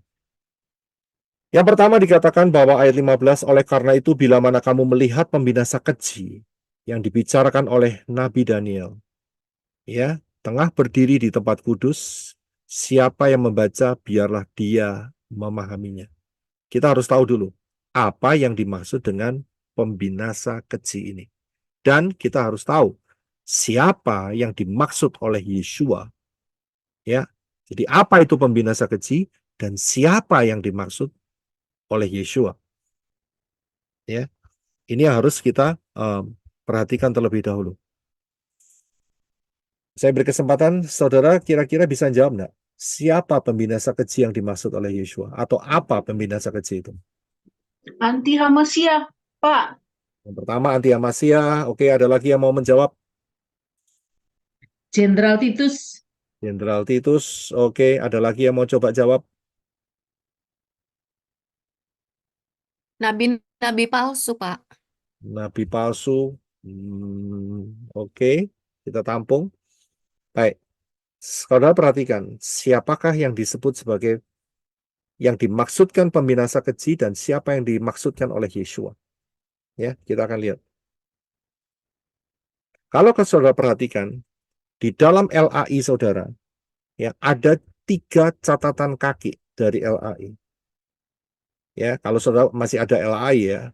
Yang pertama dikatakan bahwa ayat 15, oleh karena itu bila mana kamu melihat pembinasa keji yang dibicarakan oleh Nabi Daniel, ya, tengah berdiri di tempat kudus, siapa yang membaca biarlah dia memahaminya. Kita harus tahu dulu apa yang dimaksud dengan pembinasa keji ini. Dan kita harus tahu siapa yang dimaksud oleh Yeshua. Ya. Jadi apa itu pembinasa keji dan siapa yang dimaksud oleh Yeshua. Ya. Ini yang harus kita perhatikan terlebih dahulu. Saya beri kesempatan, saudara kira-kira bisa jawab enggak? Siapa pembinasa keji yang dimaksud oleh Yeshua? Atau apa pembinasa keji itu? Anti Hamasya, Pak. Yang pertama anti Hamasya. Oke, ada lagi yang mau menjawab? Jenderal Titus. Jenderal Titus. Oke, ada lagi yang mau coba jawab? Nabi-nabi palsu, Pak. Nabi palsu. Oke, kita tampung. Baik. Saudara perhatikan, siapakah yang disebut sebagai yang dimaksudkan pembinasa keji dan siapa yang dimaksudkan oleh Yeshua? Ya, kita akan lihat. Kalau saudara perhatikan, di dalam LAI saudara, ya ada 3 catatan kaki dari LAI. Ya, kalau saudara masih ada LAI ya,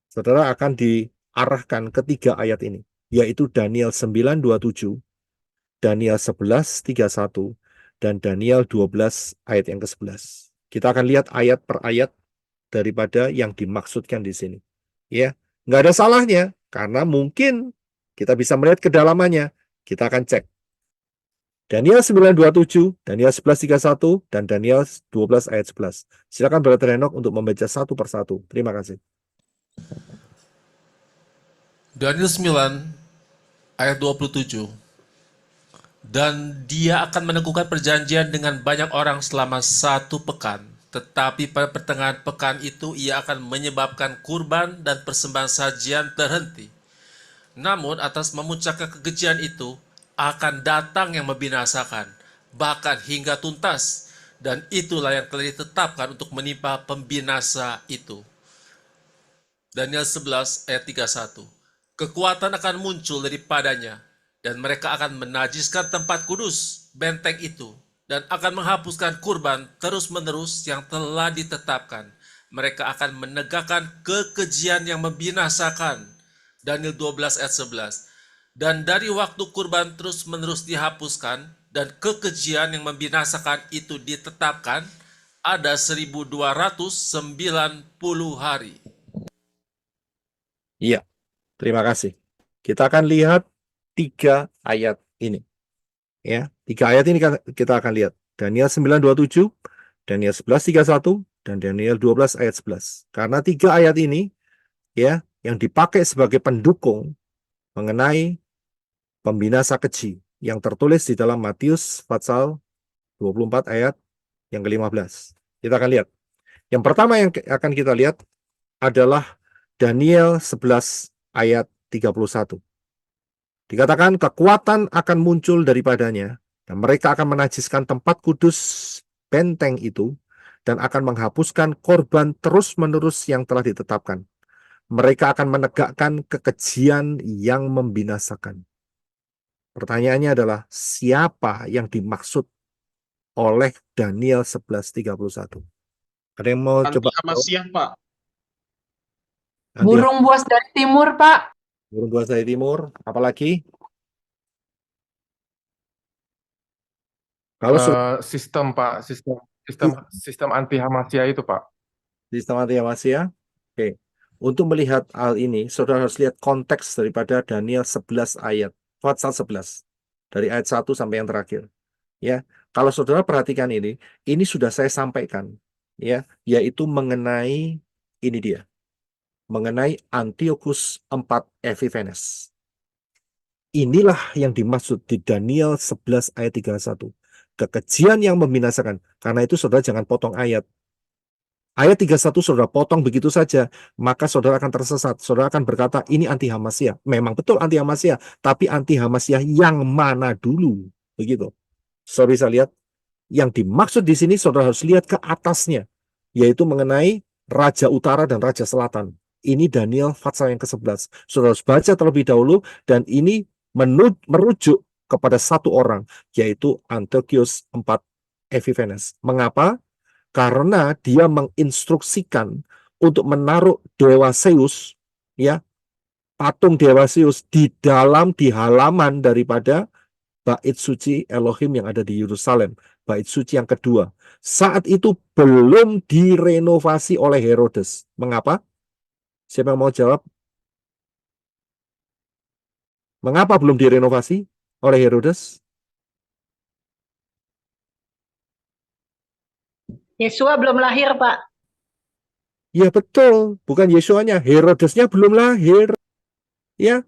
saudara akan diarahkan ke 3 ayat ini, yaitu Daniel 9:27, Daniel 11:31, dan Daniel 12 ayat yang ke-11. Kita akan lihat ayat per ayat daripada yang dimaksudkan di sini. Ya, nggak ada salahnya karena mungkin kita bisa melihat kedalamannya. Kita akan cek. Daniel 9:27, Daniel 11:31, dan Daniel 12 ayat 11. Silakan Brother Henok untuk membaca satu persatu. Terima kasih. Daniel 9 ayat 27. Dan dia akan meneguhkan perjanjian dengan banyak orang selama 1 pekan. Tetapi pada pertengahan pekan itu ia akan menyebabkan kurban dan persembahan sajian terhenti. Namun atas memuncaknya kekejian itu akan datang yang membinasakan, bahkan hingga tuntas. Dan itulah yang telah ditetapkan untuk menimpa pembinasa itu. Daniel 11 ayat 31. Kekuatan akan muncul daripadanya, dan mereka akan menajiskan tempat kudus, benteng itu, dan akan menghapuskan kurban terus-menerus yang telah ditetapkan. Mereka akan menegakkan kekejian yang membinasakan. Daniel 12 ayat 11. Dan dari waktu kurban terus-menerus dihapuskan, dan kekejian yang membinasakan itu ditetapkan, ada 1290 hari. Iya, terima kasih. Kita akan lihat 3 ayat ini. Ya, 3 ayat ini kita akan lihat. Daniel 9:27, Daniel 11:31, dan Daniel 12 ayat 11. Karena 3 ayat ini ya yang dipakai sebagai pendukung mengenai pembinasa keji yang tertulis di dalam Matius pasal 24 ayat yang ke-15. Kita akan lihat. Yang pertama yang akan kita lihat adalah Daniel 11 ayat 31. Dikatakan kekuatan akan muncul daripadanya dan mereka akan menajiskan tempat kudus benteng itu dan akan menghapuskan korban terus-menerus yang telah ditetapkan. Mereka akan menegakkan kekejian yang membinasakan. Pertanyaannya adalah siapa yang dimaksud oleh Daniel 11:31? Ada yang mau Anti coba? Hamasya, Pak. Burung buas dari timur, Pak. Burung buas dari timur. Apalagi? Kalau Sistem Pak, sistem anti Hamasya itu Pak. sistem anti Hamasya. Oke. Untuk melihat hal ini, saudara harus lihat konteks daripada Daniel 11 ayat. Pasal 11. Dari ayat 1 sampai yang terakhir. Ya, kalau saudara perhatikan ini sudah saya sampaikan, ya, yaitu mengenai ini dia. Mengenai Antiochus IV Epiphanes. Inilah yang dimaksud di Daniel 11 ayat 31. Kekejian yang membinasakan. Karena itu saudara jangan potong ayat. Ayat 31 saudara potong begitu saja, maka saudara akan tersesat. Saudara akan berkata, ini anti Hamasiyah. Memang betul anti Hamasiyah, tapi anti Hamasiyah yang mana dulu? Begitu. Saudara bisa lihat, yang dimaksud di sini saudara harus lihat ke atasnya, yaitu mengenai Raja Utara dan Raja Selatan. Ini Daniel pasal yang ke-11. Saudara harus baca terlebih dahulu, dan ini merujuk kepada satu orang, yaitu Antiochus IV Epiphanes. Mengapa? Karena dia menginstruksikan untuk menaruh dewa Zeus, ya, patung dewa Zeus di halaman daripada bait suci Elohim yang ada di Yerusalem, bait suci yang kedua. Saat itu belum direnovasi oleh Herodes. Mengapa? Siapa yang mau jawab? Mengapa belum direnovasi oleh Herodes? Yesua belum lahir, Pak. Ya betul, bukan Yesuanya, Herodesnya belum lahir. Ya,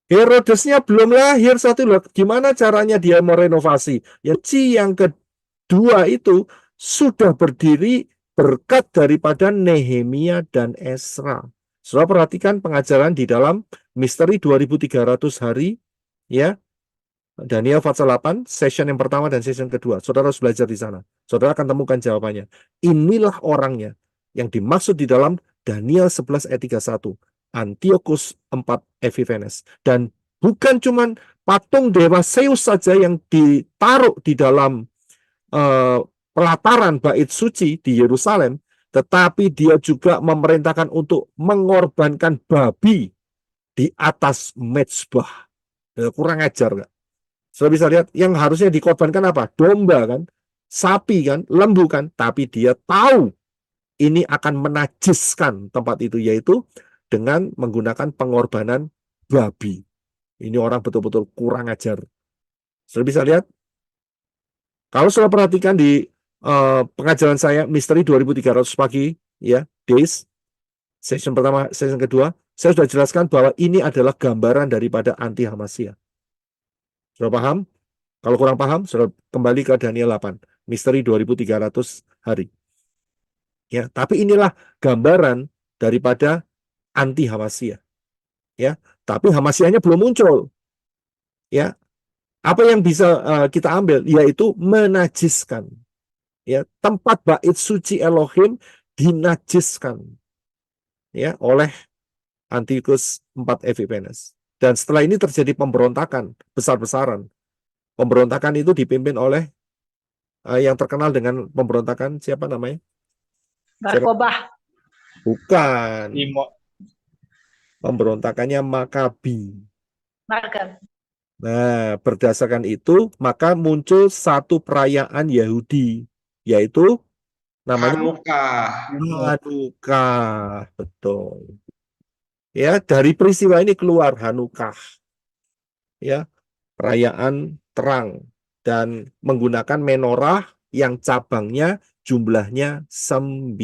Herodesnya belum lahir satu loh. Gimana caranya dia merenovasi? Ya, yang kedua itu sudah berdiri berkat daripada Nehemia dan Esra. Saudara perhatikan pengajaran di dalam misteri 2300 hari, ya. Daniel pasal 8, session yang pertama dan session kedua. Saudara harus belajar di sana. Saudara akan temukan jawabannya. Inilah orangnya yang dimaksud di dalam Daniel 11 ayat 31. Antiochus IV Epiphanes. Dan bukan cuman patung dewa Zeus saja yang ditaruh di dalam pelataran bait suci di Yerusalem, tetapi dia juga memerintahkan untuk mengorbankan babi di atas mezbah. Kurang ajar nggak? Sudah bisa lihat, yang harusnya dikorbankan apa? Domba kan, sapi kan, lembu kan, tapi dia tahu ini akan menajiskan tempat itu, yaitu dengan menggunakan pengorbanan babi. Ini orang betul-betul kurang ajar. Sudah bisa lihat? Kalau sudah perhatikan di pengajaran saya, Misteri 2300 pagi, ya, Days, session pertama, session kedua, saya sudah jelaskan bahwa ini adalah gambaran daripada anti Hamasiyah. Sudah paham? Kalau kurang paham, sudah kembali ke Daniel 8, misteri 2300 hari. Ya, tapi inilah gambaran daripada anti Hamasiyah. Ya, tapi Hamasiyahnya belum muncul. Ya, apa yang bisa kita ambil yaitu menajiskan. Ya, tempat bait suci Elohim dinajiskan, ya, oleh Antiochus IV Epiphanes. Dan setelah ini terjadi pemberontakan besar-besaran. Pemberontakan itu dipimpin oleh yang terkenal dengan pemberontakan siapa namanya? Barkobah. Bukan. Pemberontakannya Makabi. Markan. Nah, berdasarkan itu, maka muncul satu perayaan Yahudi, yaitu namanya Hanukkah. Betul. Ya, dari peristiwa ini keluar Hanukkah. Ya, perayaan terang dan menggunakan menorah yang cabangnya jumlahnya 9.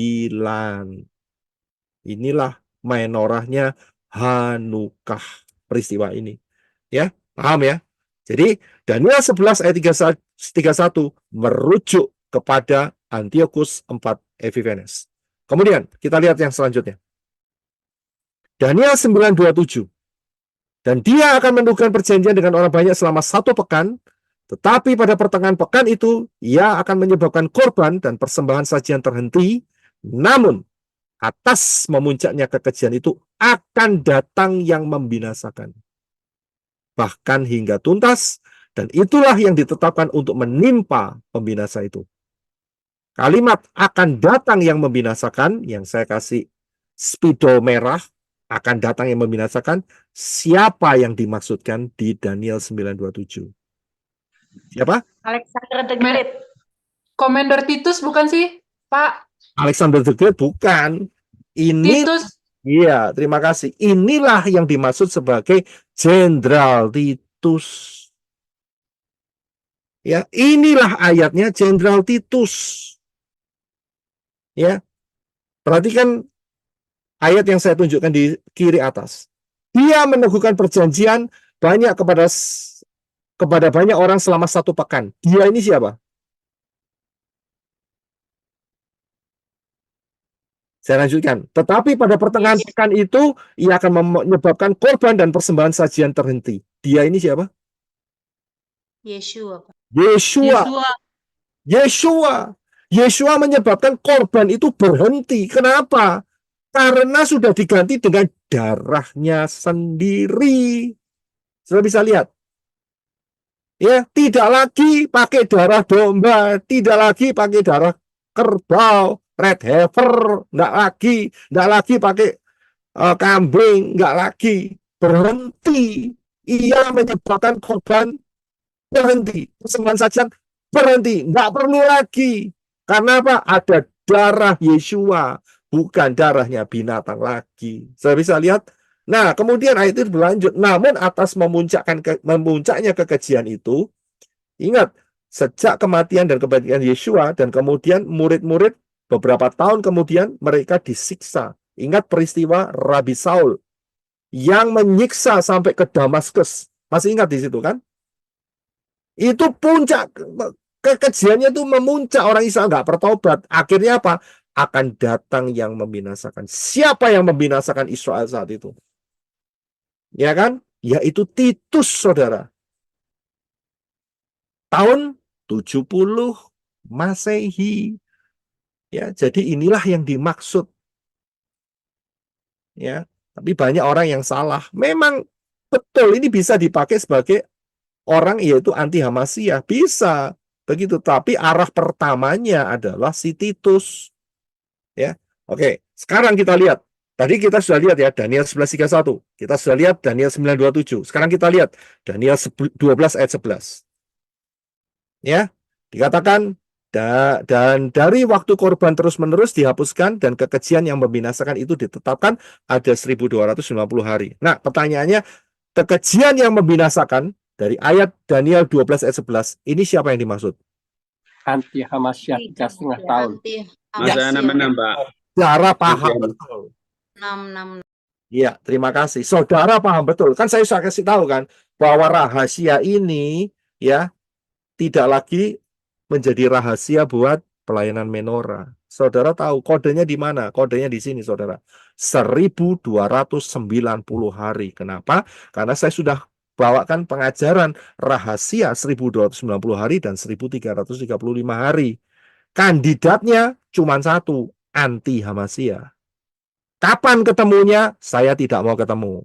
Inilah menorahnya Hanukkah peristiwa ini. Ya, paham ya? Jadi Daniel 11 ayat 31 merujuk kepada Antiochus IV Epiphanes. Kemudian kita lihat yang selanjutnya. Daniel 9:27. Dan dia akan melakukan perjanjian dengan orang banyak selama 1 pekan, tetapi pada pertengahan pekan itu, ia akan menyebabkan korban dan persembahan sajian terhenti, namun atas memuncaknya kekejian itu akan datang yang membinasakan. Bahkan hingga tuntas, dan itulah yang ditetapkan untuk menimpa pembinasa itu. Kalimat akan datang yang membinasakan, yang saya kasih spidol merah, akan datang yang membinasakan, siapa yang dimaksudkan di Daniel 9:27? Siapa? Alexander the Great. Komander Titus bukan sih, Pak? Alexander the Great bukan. Ini, Titus. iya, terima kasih. Inilah yang dimaksud sebagai Jenderal Titus. Ya, inilah ayatnya Jenderal Titus. Ya, perhatikan ayat yang saya tunjukkan di kiri atas. Dia meneguhkan perjanjian banyak kepada banyak orang selama 1 pekan. Dia ini siapa? Saya lanjutkan. Tetapi pada pertengahan pekan itu, ia akan menyebabkan korban dan persembahan sajian terhenti. Dia ini siapa? Yeshua, Pak. Yeshua. Yeshua menyebabkan korban itu berhenti. Kenapa? Karena sudah diganti dengan darahnya sendiri. Sudah bisa lihat. Ya, tidak lagi pakai darah domba, tidak lagi pakai darah kerbau, red heifer, enggak lagi pakai kambing, enggak lagi. Berhenti. Ia menyebabkan korban berhenti. Persembahan sajian berhenti. Enggak perlu lagi. Karena apa? Ada darah Yeshua, bukan darahnya binatang lagi. Saya bisa lihat. Nah, kemudian ayat itu berlanjut. Namun atas memuncaknya kekejian itu, ingat, sejak kematian dan kebangkitan Yeshua, dan kemudian murid-murid beberapa tahun kemudian mereka disiksa. Ingat peristiwa Rabi Saul yang menyiksa sampai ke Damaskus. Masih ingat di situ kan? Itu puncak kekejiannya itu memuncak, orang Israel nggak bertobat. Akhirnya apa? Akan datang yang membinasakan. Siapa yang membinasakan Israel saat itu? Ya kan? Yaitu Titus, saudara. Tahun 70 Masehi. Ya, jadi inilah yang dimaksud. Ya, tapi banyak orang yang salah. Memang betul ini bisa dipakai sebagai orang yaitu anti Hamasiyah, bisa begitu. Tapi arah pertamanya adalah si Titus. Ya, oke. Sekarang kita lihat. Tadi kita sudah lihat ya Daniel 11:31. Kita sudah lihat Daniel 9:27. Sekarang kita lihat Daniel 12 ayat 11. Ya, dikatakan dan dari waktu korban terus-menerus dihapuskan dan kekejian yang membinasakan itu ditetapkan ada 1250 hari. Nah, pertanyaannya, kekejian yang membinasakan dari ayat Daniel 12 ayat 11, ini siapa yang dimaksud? Anti Hamasiyah 3,5 tahun. Masa menambah. Saudara paham betul. 6. Iya, terima kasih. Saudara paham betul. Kan saya sudah kasih tahu kan bahwa rahasia ini ya tidak lagi menjadi rahasia buat pelayanan menorah. Saudara tahu kodenya di mana? Kodenya di sini, saudara. 1290 hari. Kenapa? Karena saya sudah bawakan pengajaran rahasia 1290 hari dan 1335 hari. Kandidatnya cuma satu, anti Hamasiyah. Kapan ketemunya? Saya tidak mau ketemu.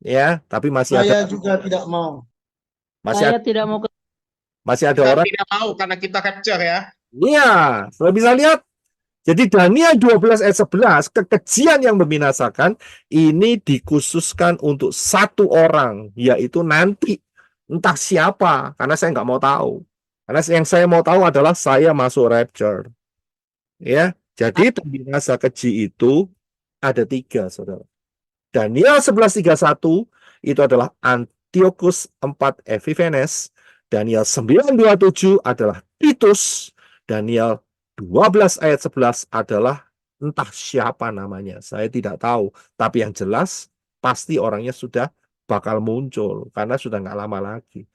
Ya, tapi masih Saya ada juga tidak mau. masih ada, tidak mau masih ada Kita orang. tidak tahu karena kita capture ya. Iya, sudah bisa lihat. Jadi Daniel 12 ayat 11, kekejian yang membinasakan ini dikhususkan untuk satu orang, yaitu nanti entah siapa, karena saya nggak mau tahu. Karena yang saya mau tahu adalah saya masuk rapture. Ya, jadi pembinasa keji itu ada 3, saudara. Daniel 11:31 itu adalah Antiochus IV Epiphanes. Daniel 9:27 adalah Titus. Daniel 12 ayat 11 adalah entah siapa namanya. Saya tidak tahu. Tapi yang jelas pasti orangnya sudah bakal muncul. Karena sudah nggak lama lagi.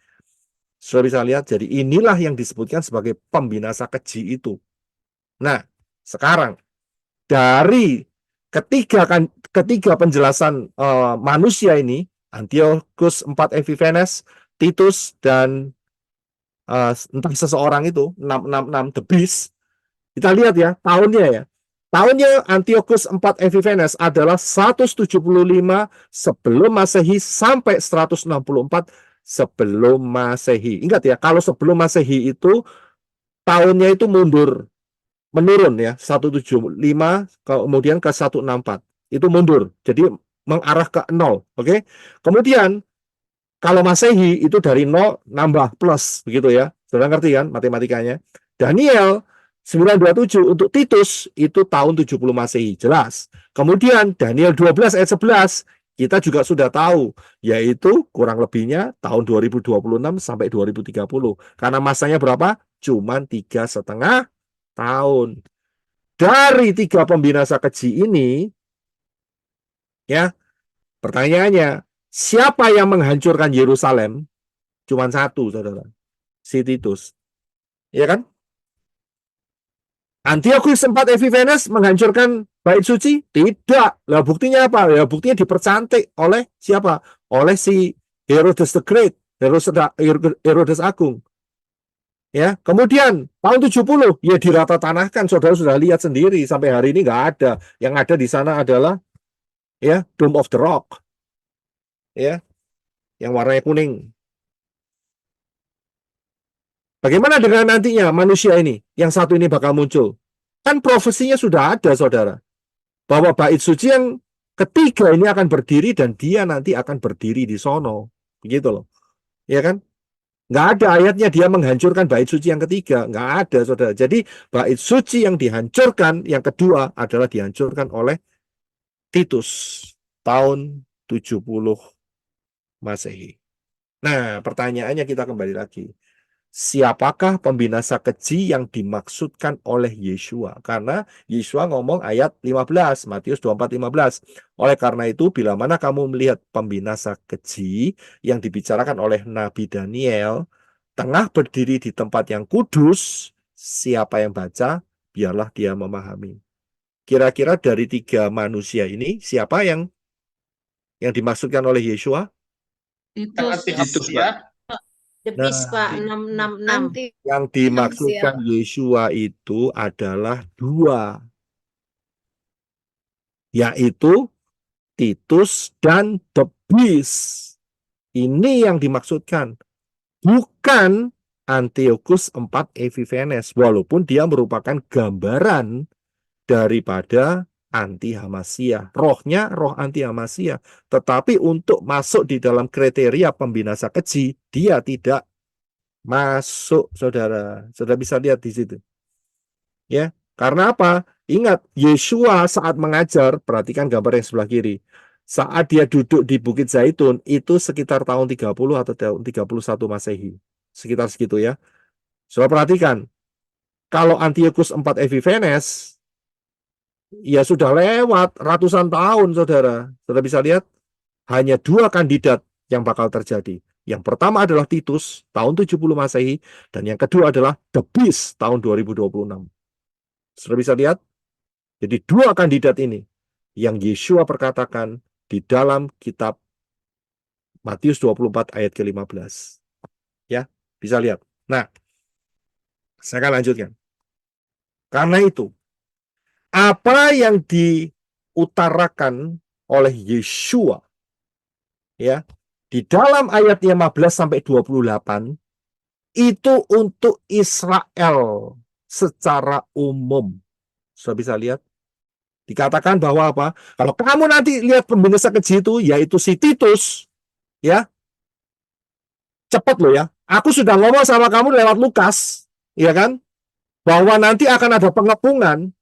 Sudah bisa lihat. Jadi inilah yang disebutkan sebagai pembinasa keji itu. Nah, sekarang dari ketiga penjelasan manusia ini, Antiochus IV Epiphanes, Titus, dan entah seseorang itu 666 the beast. Kita lihat ya tahunnya ya. Tahunnya Antiochus IV Epiphanes adalah 175 sebelum Masehi sampai 164 sebelum Masehi. Ingat ya, kalau sebelum Masehi itu tahunnya itu menurun ya, 175 kemudian ke 164. Itu mundur. Jadi mengarah ke 0, oke? Kemudian kalau Masehi itu dari 0 nambah plus begitu ya. Sudah ngerti kan matematikanya? Daniel 9:27 untuk Titus itu tahun 70 Masehi, jelas. Kemudian Daniel 12 ayat 11 kita juga sudah tahu, yaitu kurang lebihnya tahun 2026 sampai 2030. Karena masanya berapa? Cuman 3,5 tahun. Dari 3 pembinasa keji ini, ya, pertanyaannya, siapa yang menghancurkan Yerusalem? Cuman satu, saudara. Si Titus. Ya kan? Antiochus IV Epiphanes menghancurkan bait suci? Tidak. Lah buktinya apa? Ya buktinya dipercantik oleh siapa? Oleh si Herodes the Great, Herodes Agung. Ya, kemudian tahun 70 ya dirata tanahkan, saudara sudah lihat sendiri sampai hari ini nggak ada. Yang ada di sana adalah ya Dome of the Rock. Ya, yang warnanya kuning. Bagaimana dengan nantinya manusia ini? Yang satu ini bakal muncul. Kan profesinya sudah ada, saudara. Bahwa bait suci yang ketiga ini akan berdiri dan dia nanti akan berdiri di sono. Begitu loh. Ya kan? Nggak ada ayatnya dia menghancurkan bait suci yang ketiga. Nggak ada, saudara. Jadi bait suci yang dihancurkan, yang kedua adalah dihancurkan oleh Titus. Tahun 70 Masehi. Nah, pertanyaannya kita kembali lagi. Siapakah pembinasa keji yang dimaksudkan oleh Yeshua? Karena Yeshua ngomong ayat 15, Matius 24:15. Oleh karena itu, bila mana kamu melihat pembinasa keji yang dibicarakan oleh Nabi Daniel, tengah berdiri di tempat yang kudus, siapa yang baca, biarlah dia memahami. Kira-kira dari tiga manusia ini, siapa yang dimaksudkan oleh Yeshua? Titus, ya. The Beast, Pak, 666. Yang dimaksudkan Yeshua itu adalah dua, yaitu Titus dan the Beast. Ini yang dimaksudkan, bukan Antiochus IV Epiphanes, walaupun dia merupakan gambaran daripada anti-Hamasiyah. Rohnya roh anti-Hamasiyah. Tetapi untuk masuk di dalam kriteria pembinasa keji, dia tidak masuk, saudara. Saudara bisa lihat di situ. Ya, karena apa? Ingat, Yeshua saat mengajar, perhatikan gambar yang sebelah kiri. Saat dia duduk di Bukit Zaitun, itu sekitar tahun 30 atau tahun 31 Masehi. Sekitar segitu ya. Saudara perhatikan, kalau Antiochus IV Epiphanes, ya sudah lewat ratusan tahun, saudara. Saudara bisa lihat, hanya dua kandidat yang bakal terjadi. Yang pertama adalah Titus, tahun 70 Masehi, dan yang kedua adalah The Beast, tahun 2026. Saudara bisa lihat, jadi dua kandidat ini yang Yeshua perkatakan di dalam kitab Matius 24 ayat ke-15. Ya, bisa lihat. Nah, saya akan lanjutkan. Karena itu, apa yang diutarakan oleh Yeshua ya di dalam ayat 15 sampai 28 itu untuk Israel secara umum. Sudah bisa lihat? Dikatakan bahwa apa? Kalau kamu nanti lihat pembinasa keji itu, yaitu si Titus, ya, cepat loh ya. Aku sudah ngomong sama kamu lewat Lukas, ya kan? Bahwa nanti akan ada pengepungan.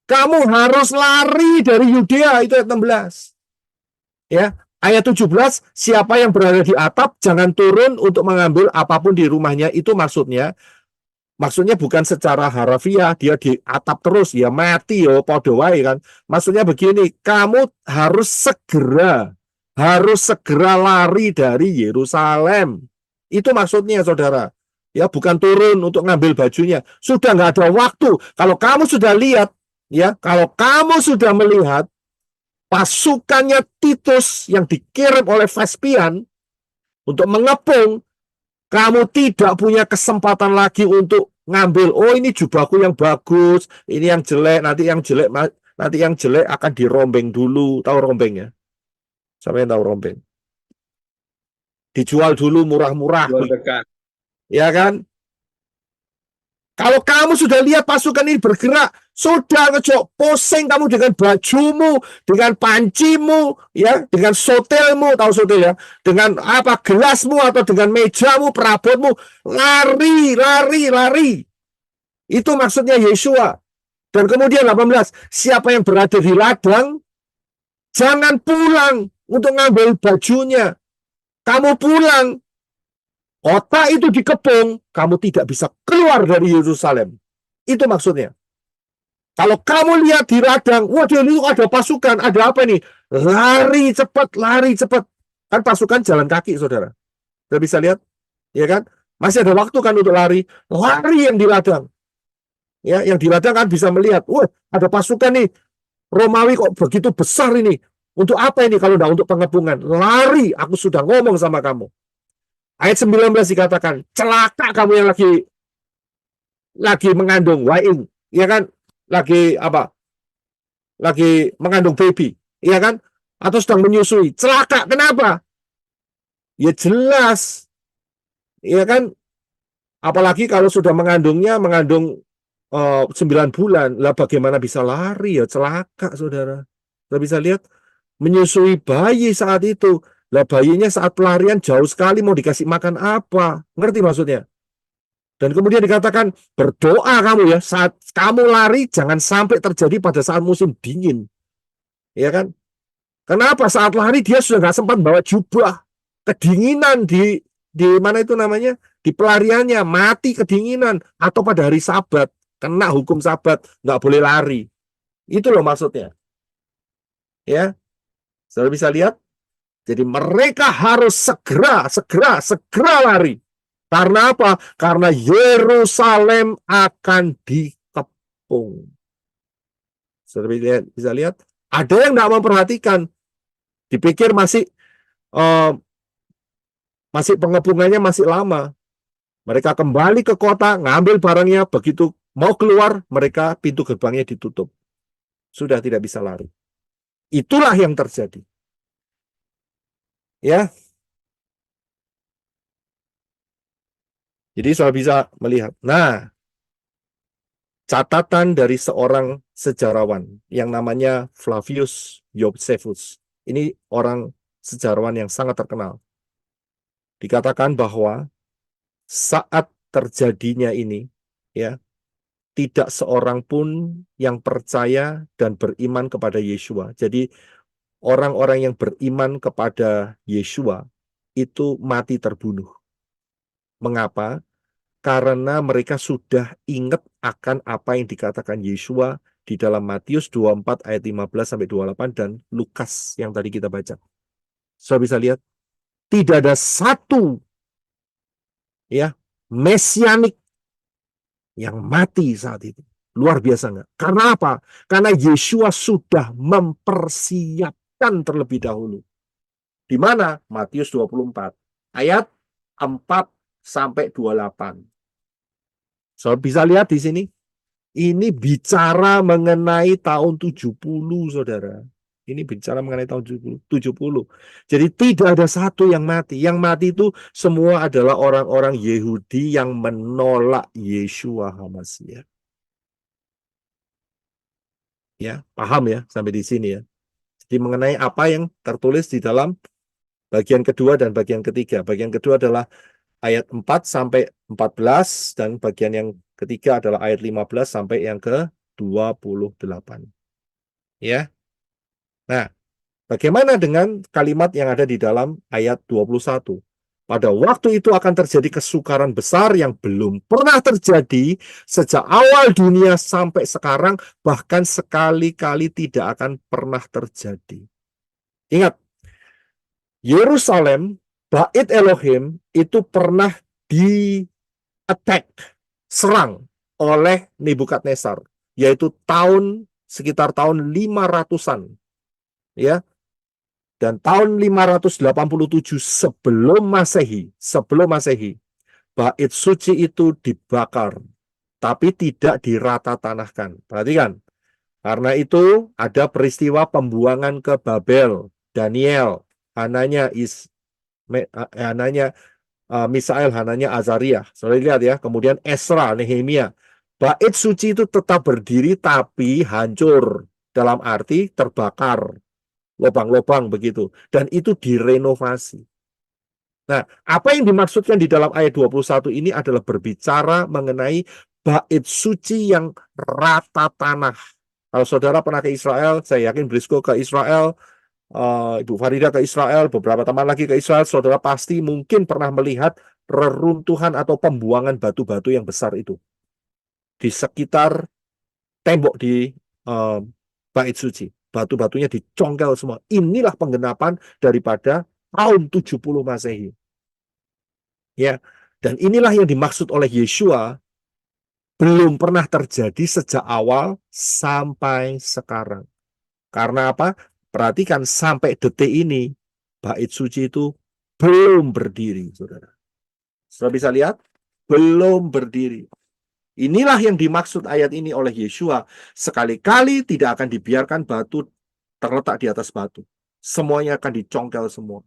Kamu harus lari dari Yudea, itu ayat 16. Ya, ayat 17, siapa yang berada di atap jangan turun untuk mengambil apapun di rumahnya. Itu maksudnya bukan secara harafiah dia di atap terus ya mati ya podo wae kan. Maksudnya begini, kamu harus segera lari dari Yerusalem. Itu maksudnya, saudara. Ya, bukan turun untuk ngambil bajunya. Sudah nggak ada waktu. Kalau kamu sudah lihat, ya, kalau kamu sudah melihat pasukannya Titus yang dikirim oleh Vespian untuk mengepung, kamu tidak punya kesempatan lagi untuk ngambil, oh ini jubahku yang bagus, ini yang jelek, nanti yang jelek akan dirombeng dulu. Tahu rombeng ya? Siapa yang tahu rombeng? Dijual dulu murah-murah. Ya kan? Kalau kamu sudah lihat pasukan ini bergerak, sudah ngejok pusing kamu dengan bajumu, dengan pancimu, ya, dengan sotelmu, tahu sotel ya, dengan apa gelasmu atau dengan mejamu, perabotmu, lari. Itu maksudnya Yeshua. Dan kemudian 18, siapa yang berada di ladang, jangan pulang untuk ngambil bajunya. Kamu pulang. Kota itu dikepung, kamu tidak bisa keluar dari Yerusalem. Itu maksudnya. Kalau kamu lihat di ladang, waduh itu ada pasukan, ada apa nih? Lari cepat. Kan pasukan jalan kaki, saudara. Sudah bisa lihat? Ya kan? Masih ada waktu kan untuk lari yang di ladang. Ya, yang di ladang kan bisa melihat, wah, ada pasukan nih Romawi kok begitu besar ini. Untuk apa ini kalau tidak untuk pengepungan? Lari, aku sudah ngomong sama kamu. Ayat 19 dikatakan, celaka kamu yang lagi mengandung, waing, ya kan? Lagi apa? Lagi mengandung baby, ya kan? Atau sedang menyusui. Celaka, kenapa? Ya jelas, ya kan? Apalagi kalau sudah mengandung 9 bulan, lah bagaimana bisa lari ya? Celaka, saudara. Kita bisa lihat menyusui bayi saat itu. Lah bayinya saat pelarian jauh sekali, mau dikasih makan apa? Ngerti maksudnya? Dan kemudian dikatakan, berdoa kamu ya, saat kamu lari jangan sampai terjadi pada saat musim dingin. Ya kan? Kenapa saat lari dia sudah nggak sempat bawa jubah, kedinginan di mana itu namanya? Di pelariannya, mati kedinginan, atau pada hari Sabat, kena hukum Sabat, nggak boleh lari. Itu loh maksudnya. Ya, saudara bisa lihat. Jadi mereka harus segera lari. Karena apa? Karena Yerusalem akan dikepung. Saudara bisa lihat. Ada yang tidak memperhatikan. Dipikir masih pengepungannya masih lama. Mereka kembali ke kota, ngambil barangnya, begitu mau keluar, mereka pintu gerbangnya ditutup. Sudah tidak bisa lari. Itulah yang terjadi. Ya. Jadi saudara bisa melihat. Nah, catatan dari seorang sejarawan yang namanya Flavius Josephus. Ini orang sejarawan yang sangat terkenal. Dikatakan bahwa saat terjadinya ini, ya, tidak seorang pun yang percaya dan beriman kepada Yeshua. Jadi orang-orang yang beriman kepada Yeshua itu mati terbunuh. Mengapa? Karena mereka sudah ingat akan apa yang dikatakan Yeshua di dalam Matius 24 ayat 15 sampai 28 dan Lukas yang tadi kita baca. Saudara bisa lihat, tidak ada satu ya mesianik yang mati saat itu. Luar biasa enggak? Karena apa? Karena Yeshua sudah mempersiapkan terlebih dahulu. Di mana? Matius 24 ayat 4 sampai 28. Saudara bisa lihat di sini. Ini bicara mengenai tahun 70, saudara. Ini bicara mengenai tahun 70. Jadi tidak ada satu yang mati. Yang mati itu semua adalah orang-orang Yahudi yang menolak Yeshua HaMashiach. Ya, paham ya sampai di sini ya. Jadi mengenai apa yang tertulis di dalam bagian kedua dan bagian ketiga. Bagian kedua adalah ayat 4 sampai 14 dan bagian yang ketiga adalah ayat 15 sampai yang ke-28. Ya. Nah, bagaimana dengan kalimat yang ada di dalam ayat 21? Pada waktu itu akan terjadi kesukaran besar yang belum pernah terjadi sejak awal dunia sampai sekarang, bahkan sekali-kali tidak akan pernah terjadi. Ingat, Yerusalem, Bait Elohim itu pernah di-attack, serang oleh Nebukadnezar, yaitu sekitar tahun 500-an. Ya. Dan tahun 587 sebelum Masehi, bait suci itu dibakar, tapi tidak dirata tanahkan. Perhatikan, karena itu ada peristiwa pembuangan ke Babel, Daniel, Hananya, Misael, Hananya, Azariah. Saudara lihat ya, kemudian Esra, Nehemia. Bait suci itu tetap berdiri tapi hancur, dalam arti terbakar. Lobang-lobang begitu. Dan itu direnovasi. Nah, apa yang dimaksudkan di dalam ayat 21 ini adalah berbicara mengenai bait suci yang rata tanah. Kalau saudara pernah ke Israel, saya yakin Brisco ke Israel, Ibu Farida ke Israel, beberapa teman lagi ke Israel, saudara pasti mungkin pernah melihat reruntuhan atau pembuangan batu-batu yang besar itu. Di sekitar tembok di bait suci. Batu-batunya dicongkel semua. Inilah penggenapan daripada tahun 70 Masehi. Ya, dan inilah yang dimaksud oleh Yeshua belum pernah terjadi sejak awal sampai sekarang. Karena apa? Perhatikan sampai detik ini, bait suci itu belum berdiri, saudara. Saudara bisa lihat? Belum berdiri. Inilah yang dimaksud ayat ini oleh Yeshua. Sekali-kali tidak akan dibiarkan batu terletak di atas batu. Semuanya akan dicongkel semua.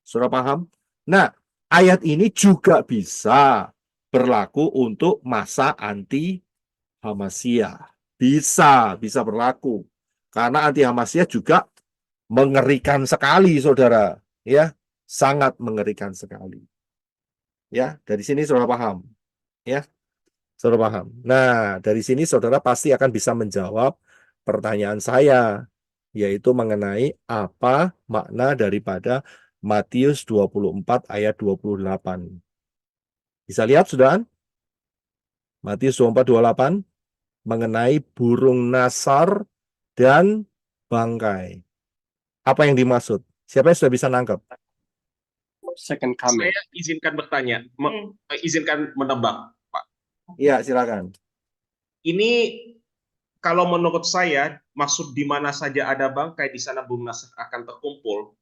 Saudara paham? Nah, ayat ini juga bisa berlaku untuk masa anti Hamasiyah. Bisa berlaku. Karena anti Hamasiyah juga mengerikan sekali, saudara. Ya, sangat mengerikan sekali. Ya, dari sini saudara paham. Ya, saudara paham. Nah, dari sini saudara pasti akan bisa menjawab pertanyaan saya, yaitu mengenai apa makna daripada Matius 24 ayat 28. Bisa lihat, saudara? Matius 24, 28 mengenai burung nasar dan bangkai. Apa yang dimaksud? Siapa yang sudah bisa nangkep? Second coming. Saya izinkan bertanya, izinkan menebak, Pak. Iya, silakan. Ini kalau menurut saya, maksud di mana saja ada bangkai, di sana burung nasar akan terkumpul.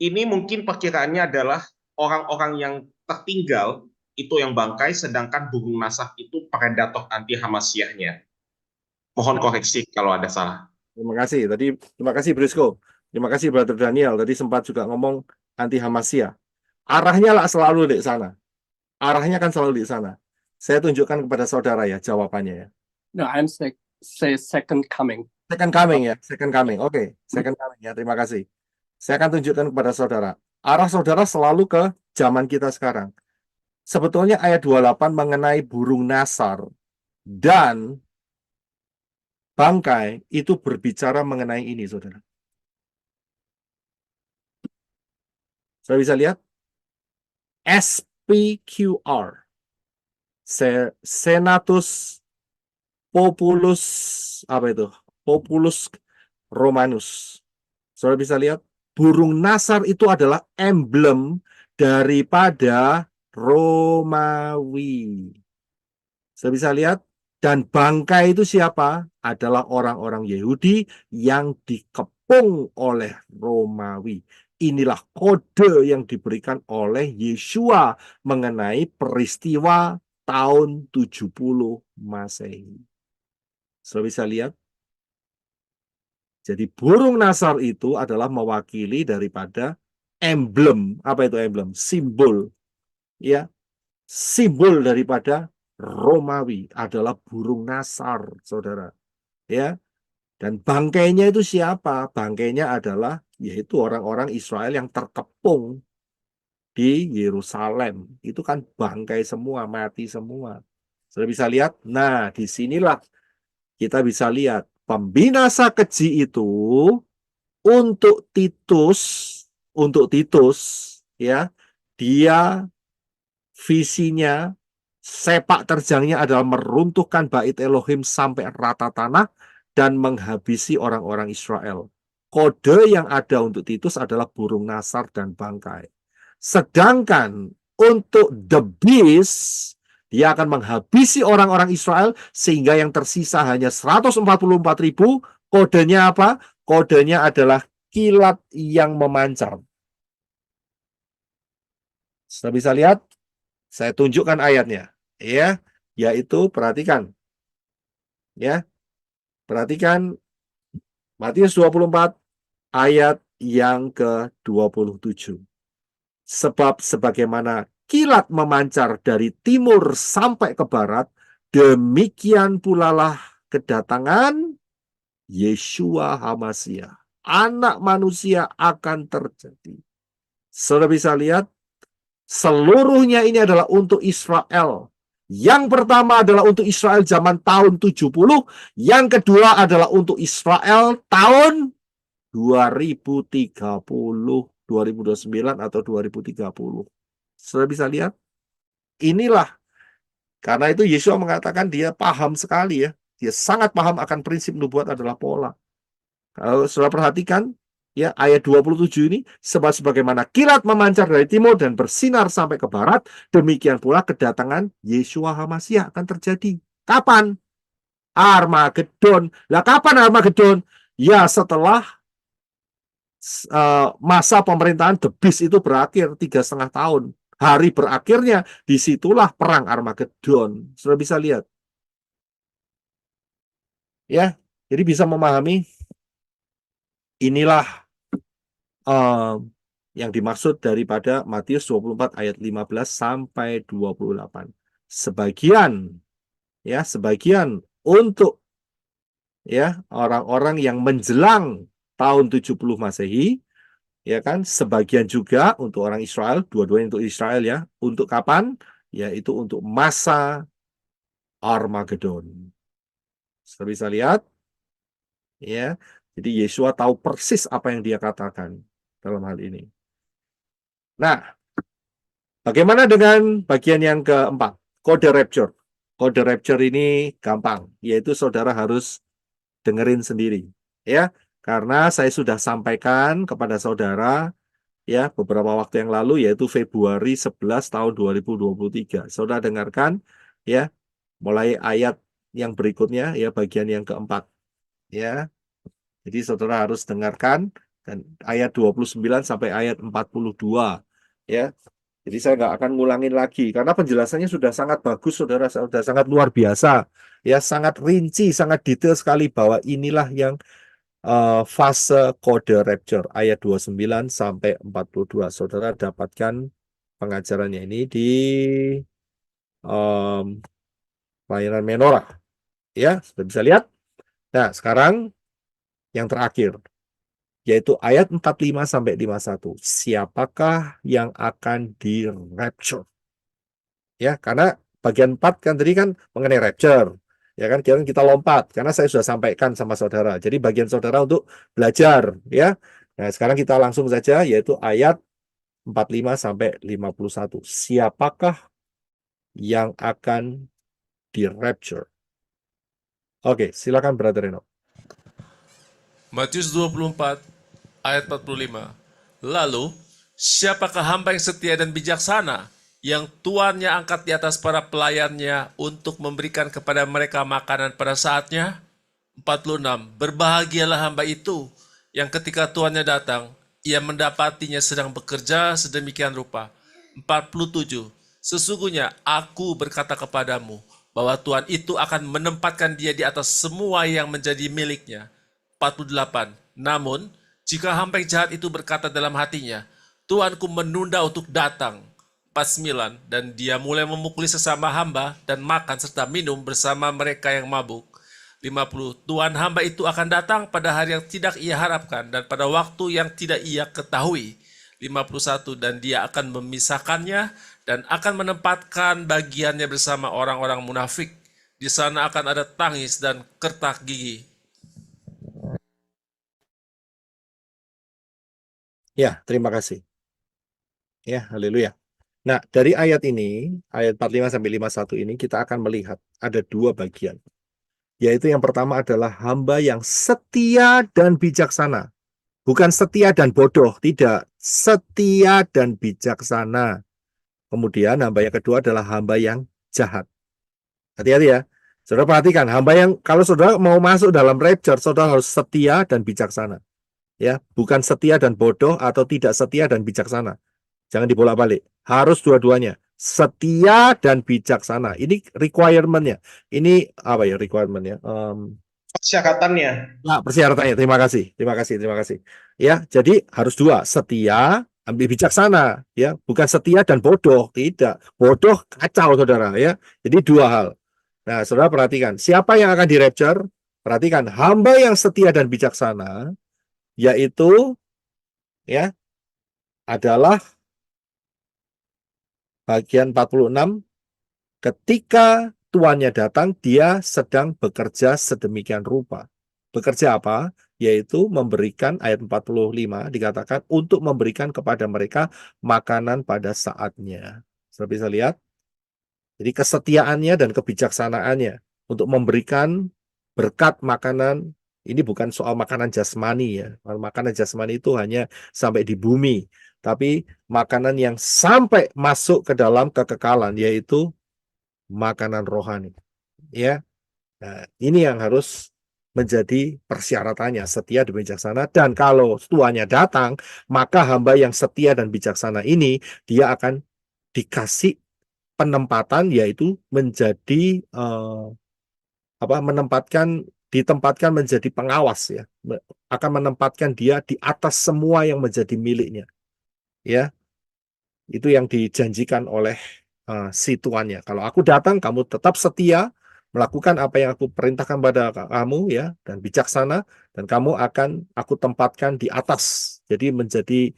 Ini mungkin perkiraannya adalah orang-orang yang tertinggal, itu yang bangkai, sedangkan burung nasar itu predator anti Hamasiyahnya. Mohon koreksi kalau ada salah. Terima kasih. Terima kasih Brisco. Terima kasih Brother Daniel. Tadi sempat juga ngomong anti Hamasiyah. Arahnya lah selalu di sana. Arahnya kan selalu di sana. Saya tunjukkan kepada saudara ya jawabannya ya. No, I'm say second coming. Second coming ya, second coming. Oke, second coming ya. Terima kasih. Saya akan tunjukkan kepada saudara. Arah saudara selalu ke zaman kita sekarang. Sebetulnya ayat 28 mengenai burung nasar dan bangkai itu berbicara mengenai ini, saudara. Saudara bisa lihat? SPQR. Senatus Populus, apa itu? Populus Romanus. Saudara bisa lihat? Burung nasar itu adalah emblem daripada Romawi. Saudara bisa lihat? Dan bangkai itu siapa? Adalah orang-orang Yahudi yang dikepung oleh Romawi. Inilah kode yang diberikan oleh Yeshua mengenai peristiwa tahun 70 Masehi. Saudara bisa lihat? Jadi burung nasar itu adalah mewakili daripada emblem. Apa itu emblem? Simbol. Ya, simbol daripada Romawi adalah burung nasar, saudara. Ya, dan bangkainya itu siapa? Bangkainya adalah yaitu orang-orang Israel yang terkepung di Yerusalem. Itu kan bangkai semua, mati semua. Sudah bisa lihat? Nah, disinilah kita bisa lihat pembinasa keji itu untuk Titus, ya, dia visinya, sepak terjangnya adalah meruntuhkan bait Elohim sampai rata tanah dan menghabisi orang-orang Israel. Kode yang ada untuk Titus adalah burung nasar dan bangkai. Sedangkan untuk the beast, dia akan menghabisi orang-orang Israel sehingga yang tersisa hanya 144.000. Kodenya apa? Kodenya adalah kilat yang memancar. Sudah bisa lihat? Saya tunjukkan ayatnya, ya, yaitu perhatikan, ya, perhatikan Matius 24 ayat yang ke-27. Sebab sebagaimana kilat memancar dari timur sampai ke barat, demikian pula lah kedatangan Yeshua Hamasiyah. Anak manusia akan terjadi. Saudara bisa lihat? Seluruhnya ini adalah untuk Israel. Yang pertama adalah untuk Israel zaman tahun 70. Yang kedua adalah untuk Israel tahun 2030, 2029 atau 2030. Sudah bisa lihat? Inilah. Karena itu Yeshua mengatakan dia paham sekali ya. Dia sangat paham akan prinsip nubuat adalah pola. Kalau sudah perhatikan, ya, ayat 27 ini, sebab sebagaimana kilat memancar dari timur dan bersinar sampai ke barat, demikian pula kedatangan Yeshua Hamasiyah akan terjadi. Kapan? Armageddon. Lah kapan Armageddon? Ya setelah masa pemerintahan The Beast itu berakhir 3,5 tahun. Hari berakhirnya disitulah perang Armageddon. Sudah bisa lihat. Ya, jadi bisa memahami inilah yang dimaksud daripada Matius 24 ayat 15 sampai 28. Sebagian untuk ya orang-orang yang menjelang tahun 70 Masehi, ya kan? Sebagian juga untuk orang Israel, dua-duanya untuk Israel ya. Untuk kapan? Yaitu untuk masa Armageddon. Sudah bisa lihat? Ya. Jadi Yesua tahu persis apa yang dia katakan dalam hal ini. Nah, bagaimana dengan bagian yang keempat? Kode rapture. Kode rapture ini gampang, yaitu saudara harus dengerin sendiri. Ya, karena saya sudah sampaikan kepada saudara ya beberapa waktu yang lalu, yaitu Februari 11 tahun 2023. Saudara dengarkan ya, mulai ayat yang berikutnya ya, bagian yang keempat. Ya. Jadi saudara harus dengarkan dan ayat 29 sampai ayat 42 ya. Jadi saya nggak akan ngulangin lagi karena penjelasannya sudah sangat bagus, saudara, sudah sangat luar biasa ya, sangat rinci, sangat detail sekali bahwa inilah yang fase kode rapture ayat 29 sampai 42. Saudara dapatkan pengajarannya ini di pelayanan menorah ya, sudah bisa lihat. Nah, sekarang yang terakhir, yaitu ayat 45 sampai 51. Siapakah yang akan di rapture? Ya, karena bagian 4 kan tadi kan mengenai rapture. Ya kan, kita lompat karena saya sudah sampaikan sama saudara. Jadi bagian saudara untuk belajar ya. Nah, sekarang kita langsung saja yaitu ayat 45 sampai 51. Siapakah yang akan di rapture? Oke, silakan Brother Reno. Matius 24 ayat 45. Lalu, siapakah hamba yang setia dan bijaksana yang tuannya angkat di atas para pelayannya untuk memberikan kepada mereka makanan pada saatnya? 46. Berbahagialah hamba itu yang ketika tuannya datang, ia mendapatinya sedang bekerja sedemikian rupa. 47. Sesungguhnya aku berkata kepadamu bahwa Tuhan itu akan menempatkan dia di atas semua yang menjadi miliknya. 48. Namun, jika hamba yang jahat itu berkata dalam hatinya, Tuanku menunda untuk datang. 49. Dan dia mulai memukuli sesama hamba dan makan serta minum bersama mereka yang mabuk. 50. Tuan hamba itu akan datang pada hari yang tidak ia harapkan dan pada waktu yang tidak ia ketahui. 51. Dan dia akan memisahkannya dan akan menempatkan bagiannya bersama orang-orang munafik. Di sana akan ada tangis dan kertak gigi. Ya, terima kasih. Ya, haleluya. Nah, dari ayat ini, ayat 45 sampai 51 ini kita akan melihat ada dua bagian. Yaitu yang pertama adalah hamba yang setia dan bijaksana. Bukan setia dan bodoh, tidak. Setia dan bijaksana. Kemudian hamba yang kedua adalah hamba yang jahat. Hati-hati ya. Saudara perhatikan, hamba yang kalau saudara mau masuk dalam rapture, saudara harus setia dan bijaksana. Ya, bukan setia dan bodoh atau tidak setia dan bijaksana. Jangan dibolak-balik. Harus dua-duanya. Setia dan bijaksana. Ini requirement-nya. Ini apa ya requirement-nya? Persyaratannya. Nah, persyaratannya. Terima kasih. Terima kasih. Terima kasih. Ya, jadi harus dua. Setia, ambil bijaksana. Ya, bukan setia dan bodoh. Tidak. Bodoh kacau, saudara. Ya, jadi dua hal. Nah, saudara perhatikan. Siapa yang akan di rapture? Perhatikan. Hamba yang setia dan bijaksana, yaitu ya adalah bagian 46, ketika tuannya datang dia sedang bekerja sedemikian rupa. Bekerja apa? Yaitu memberikan, ayat 45 dikatakan untuk memberikan kepada mereka makanan pada saatnya. Sudah bisa lihat? Jadi kesetiaannya dan kebijaksanaannya untuk memberikan berkat makanan. Ini bukan soal makanan jasmani ya. Makanan jasmani itu hanya sampai di bumi. Tapi makanan yang sampai masuk ke dalam kekekalan, yaitu makanan rohani. Ya. Nah, ini yang harus menjadi persyaratannya, setia dan bijaksana. Dan kalau tuannya datang, maka hamba yang setia dan bijaksana ini dia akan dikasih penempatan, yaitu menjadi ditempatkan menjadi pengawas, ya, akan menempatkan dia di atas semua yang menjadi miliknya, ya. Itu yang dijanjikan oleh si tuannya. Kalau aku datang, kamu tetap setia melakukan apa yang aku perintahkan pada kamu, ya, dan bijaksana, dan kamu akan aku tempatkan di atas, jadi menjadi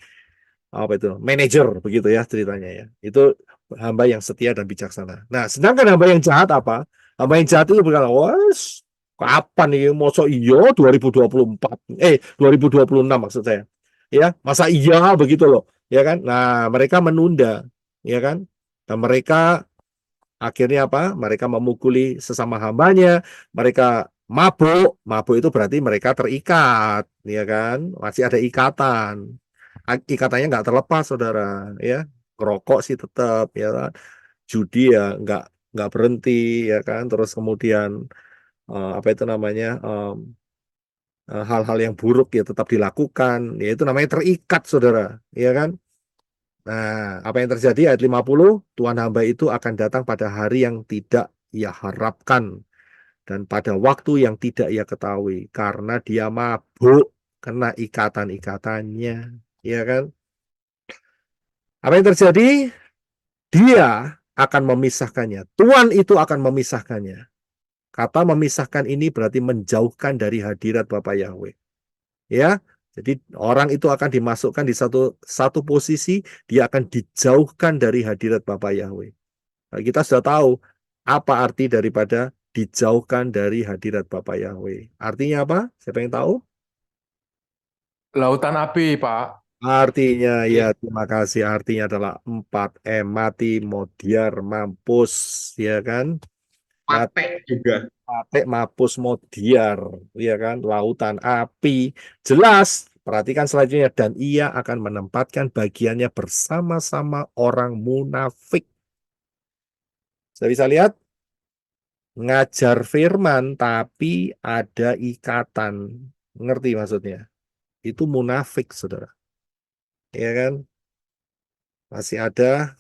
apa itu, manajer, begitu ya ceritanya, ya. Itu hamba yang setia dan bijaksana. Nah, sedangkan hamba yang jahat apa? Hamba yang jahat itu berkata, wes, kapan nih, masa iya 2024, 2026 maksud saya, ya, masa iya begitu loh, ya kan? Nah, mereka menunda, ya kan? Dan mereka akhirnya apa? Mereka memukuli sesama hambanya, mereka mabuk. Mabuk itu berarti mereka terikat, ya kan? Masih ada ikatan. Ikatannya nggak terlepas, saudara, ya. Ngerokok sih tetap, ya kan? Judi ya nggak berhenti, ya kan? Terus kemudian apa itu namanya, hal-hal yang buruk ya tetap dilakukan, ya itu namanya terikat, saudara, ya kan? Nah, apa yang terjadi ayat 50, Tuhan hamba itu akan datang pada hari yang tidak ia harapkan dan pada waktu yang tidak ia ketahui karena dia mabuk kena ikatan-ikatannya, ya kan? Apa yang terjadi? Dia akan memisahkannya. Tuhan itu akan memisahkannya. Kata memisahkan ini berarti menjauhkan dari hadirat Bapa Yahweh. Ya, jadi orang itu akan dimasukkan di satu posisi, dia akan dijauhkan dari hadirat Bapa Yahweh. Nah, kita sudah tahu apa arti daripada dijauhkan dari hadirat Bapa Yahweh. Artinya apa? Siapa yang tahu? Lautan api, Pak. Artinya, ya, terima kasih. Artinya adalah 4M, mati, modiar, mampus, ya kan? Mate juga. Mate, mampus, modiar, ya kan? Lautan api. Jelas, perhatikan selanjutnya. Dan ia akan menempatkan bagiannya bersama-sama orang munafik. Saya bisa lihat? Ngajar firman, tapi ada ikatan. Ngerti maksudnya? Itu munafik, saudara. Ya kan? Masih ada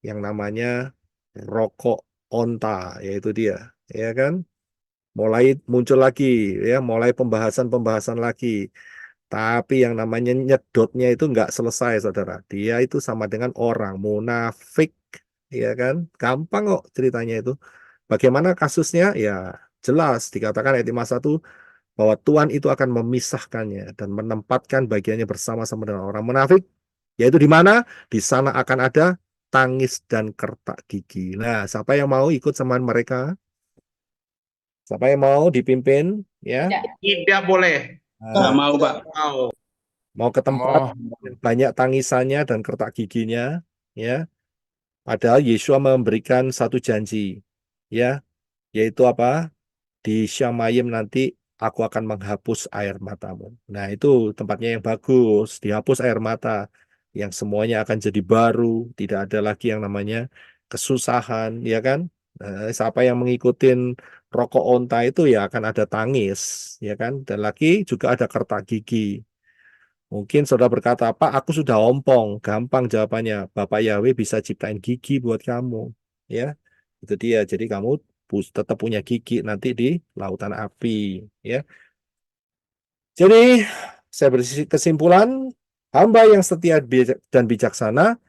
yang namanya rokok onta, yaitu dia, ya kan? Mulai muncul lagi, ya, mulai pembahasan lagi. Tapi yang namanya nyedotnya itu nggak selesai, saudara. Dia itu sama dengan orang munafik, ya kan? Gampang kok ceritanya itu. Bagaimana kasusnya? Ya, jelas dikatakan ayat 51 bahwa Tuhan itu akan memisahkannya dan menempatkan bagiannya bersama-sama dengan orang munafik, yaitu di mana? Di sana akan ada tangis dan kertak gigi. Nah, siapa yang mau ikut sama mereka? Siapa yang mau dipimpin? Ya, Tidak boleh. Nah, mau, Pak. mau ke tempat Mau. banyak tangisannya dan kertak giginya, ya. Padahal Yesua memberikan satu janji, ya, yaitu apa? Di Syamayim nanti aku akan menghapus air matamu. Nah, itu tempatnya yang bagus, dihapus air mata, yang semuanya akan jadi baru, tidak ada lagi yang namanya kesusahan, ya kan? Nah, siapa yang mengikutin rokok onta itu ya akan ada tangis, ya kan? Dan lagi juga ada kertak gigi. Mungkin saudara berkata, Pak, aku sudah ompong. Gampang jawabannya. Bapak Yahweh bisa ciptain gigi buat kamu. Ya, itu dia. Jadi kamu tetap punya gigi nanti di lautan api. Ya. Jadi, saya berkesimpulan, hamba yang setia dan bijaksana,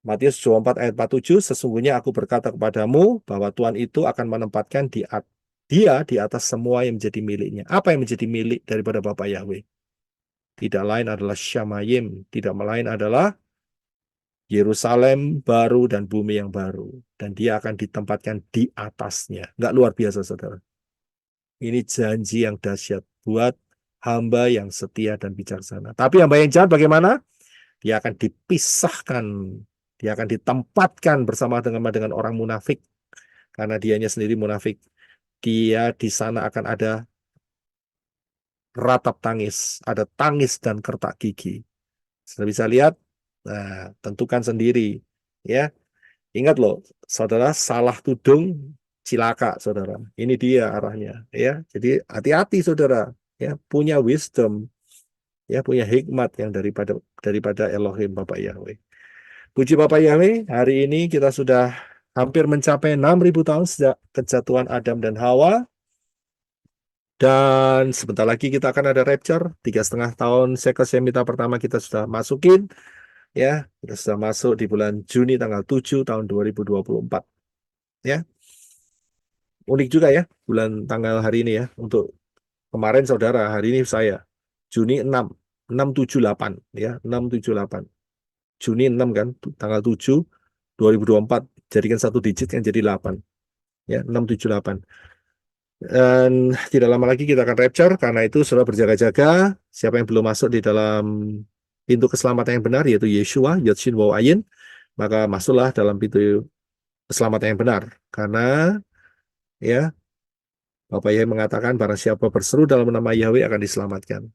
Matius 24 ayat 47, sesungguhnya aku berkata kepadamu bahwa Tuhan itu akan menempatkan dia di atas semua yang menjadi miliknya. Apa yang menjadi milik daripada Bapak Yahweh? Tidak lain adalah Syamayim, tidak lain adalah Yerusalem baru dan bumi yang baru. Dan dia akan ditempatkan di atasnya. Nggak luar biasa, saudara. Ini janji yang dahsyat buat hamba yang setia dan bijaksana. Tapi hamba yang jahat bagaimana? Dia akan dipisahkan. Dia akan ditempatkan bersama dengan orang munafik. Karena dianya sendiri munafik. Dia di sana akan ada ratap tangis, ada tangis dan kertak gigi. Sudah bisa lihat? Nah, tentukan sendiri, ya. Ingat loh, saudara, salah tudung cilaka, saudara. Ini dia arahnya, ya. Jadi hati-hati, saudara, ya, punya wisdom, ya, punya hikmat yang daripada Elohim Bapak Yahweh. Puji Bapak Yahweh, hari ini kita sudah hampir mencapai 6.000 tahun sejak kejatuhan Adam dan Hawa. Dan sebentar lagi kita akan ada rapture, 3,5 tahun Sekel Semita pertama kita sudah masukin, ya, kita sudah masuk di bulan Juni tanggal 7 tahun 2024, ya. Unik juga ya, bulan tanggal hari ini ya, untuk kemarin saudara, hari ini saya, Juni 6, 678, ya, 678. Juni 6 kan, tanggal 7, 2024, jadikan satu digit kan jadi 8, ya, 678. Dan tidak lama lagi kita akan rapture, karena itu sudah berjaga-jaga. Siapa yang belum masuk di dalam pintu keselamatan yang benar, yaitu Yeshua, Yodshin Waw Ayin, maka masuklah dalam pintu keselamatan yang benar. Karena ya, Bapak Yahweh mengatakan barang siapa berseru dalam nama Yahweh akan diselamatkan.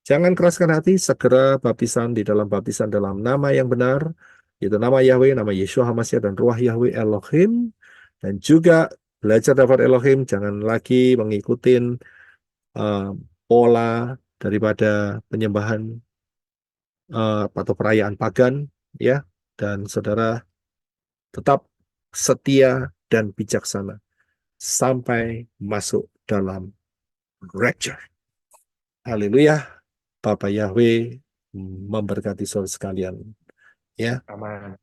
Jangan keraskan hati, segera baptisan di dalam baptisan dalam nama yang benar, yaitu nama Yahweh, nama Yeshua HaMashiach dan Ruach Yahweh Elohim, dan juga belajar dapat Elohim, jangan lagi mengikuti pola daripada penyembahan atau perayaan pagan, ya. Dan saudara tetap setia dan bijaksana sampai masuk dalam rapture. Haleluya. Bapak Yahweh memberkati saudara sekalian. Ya. Amin.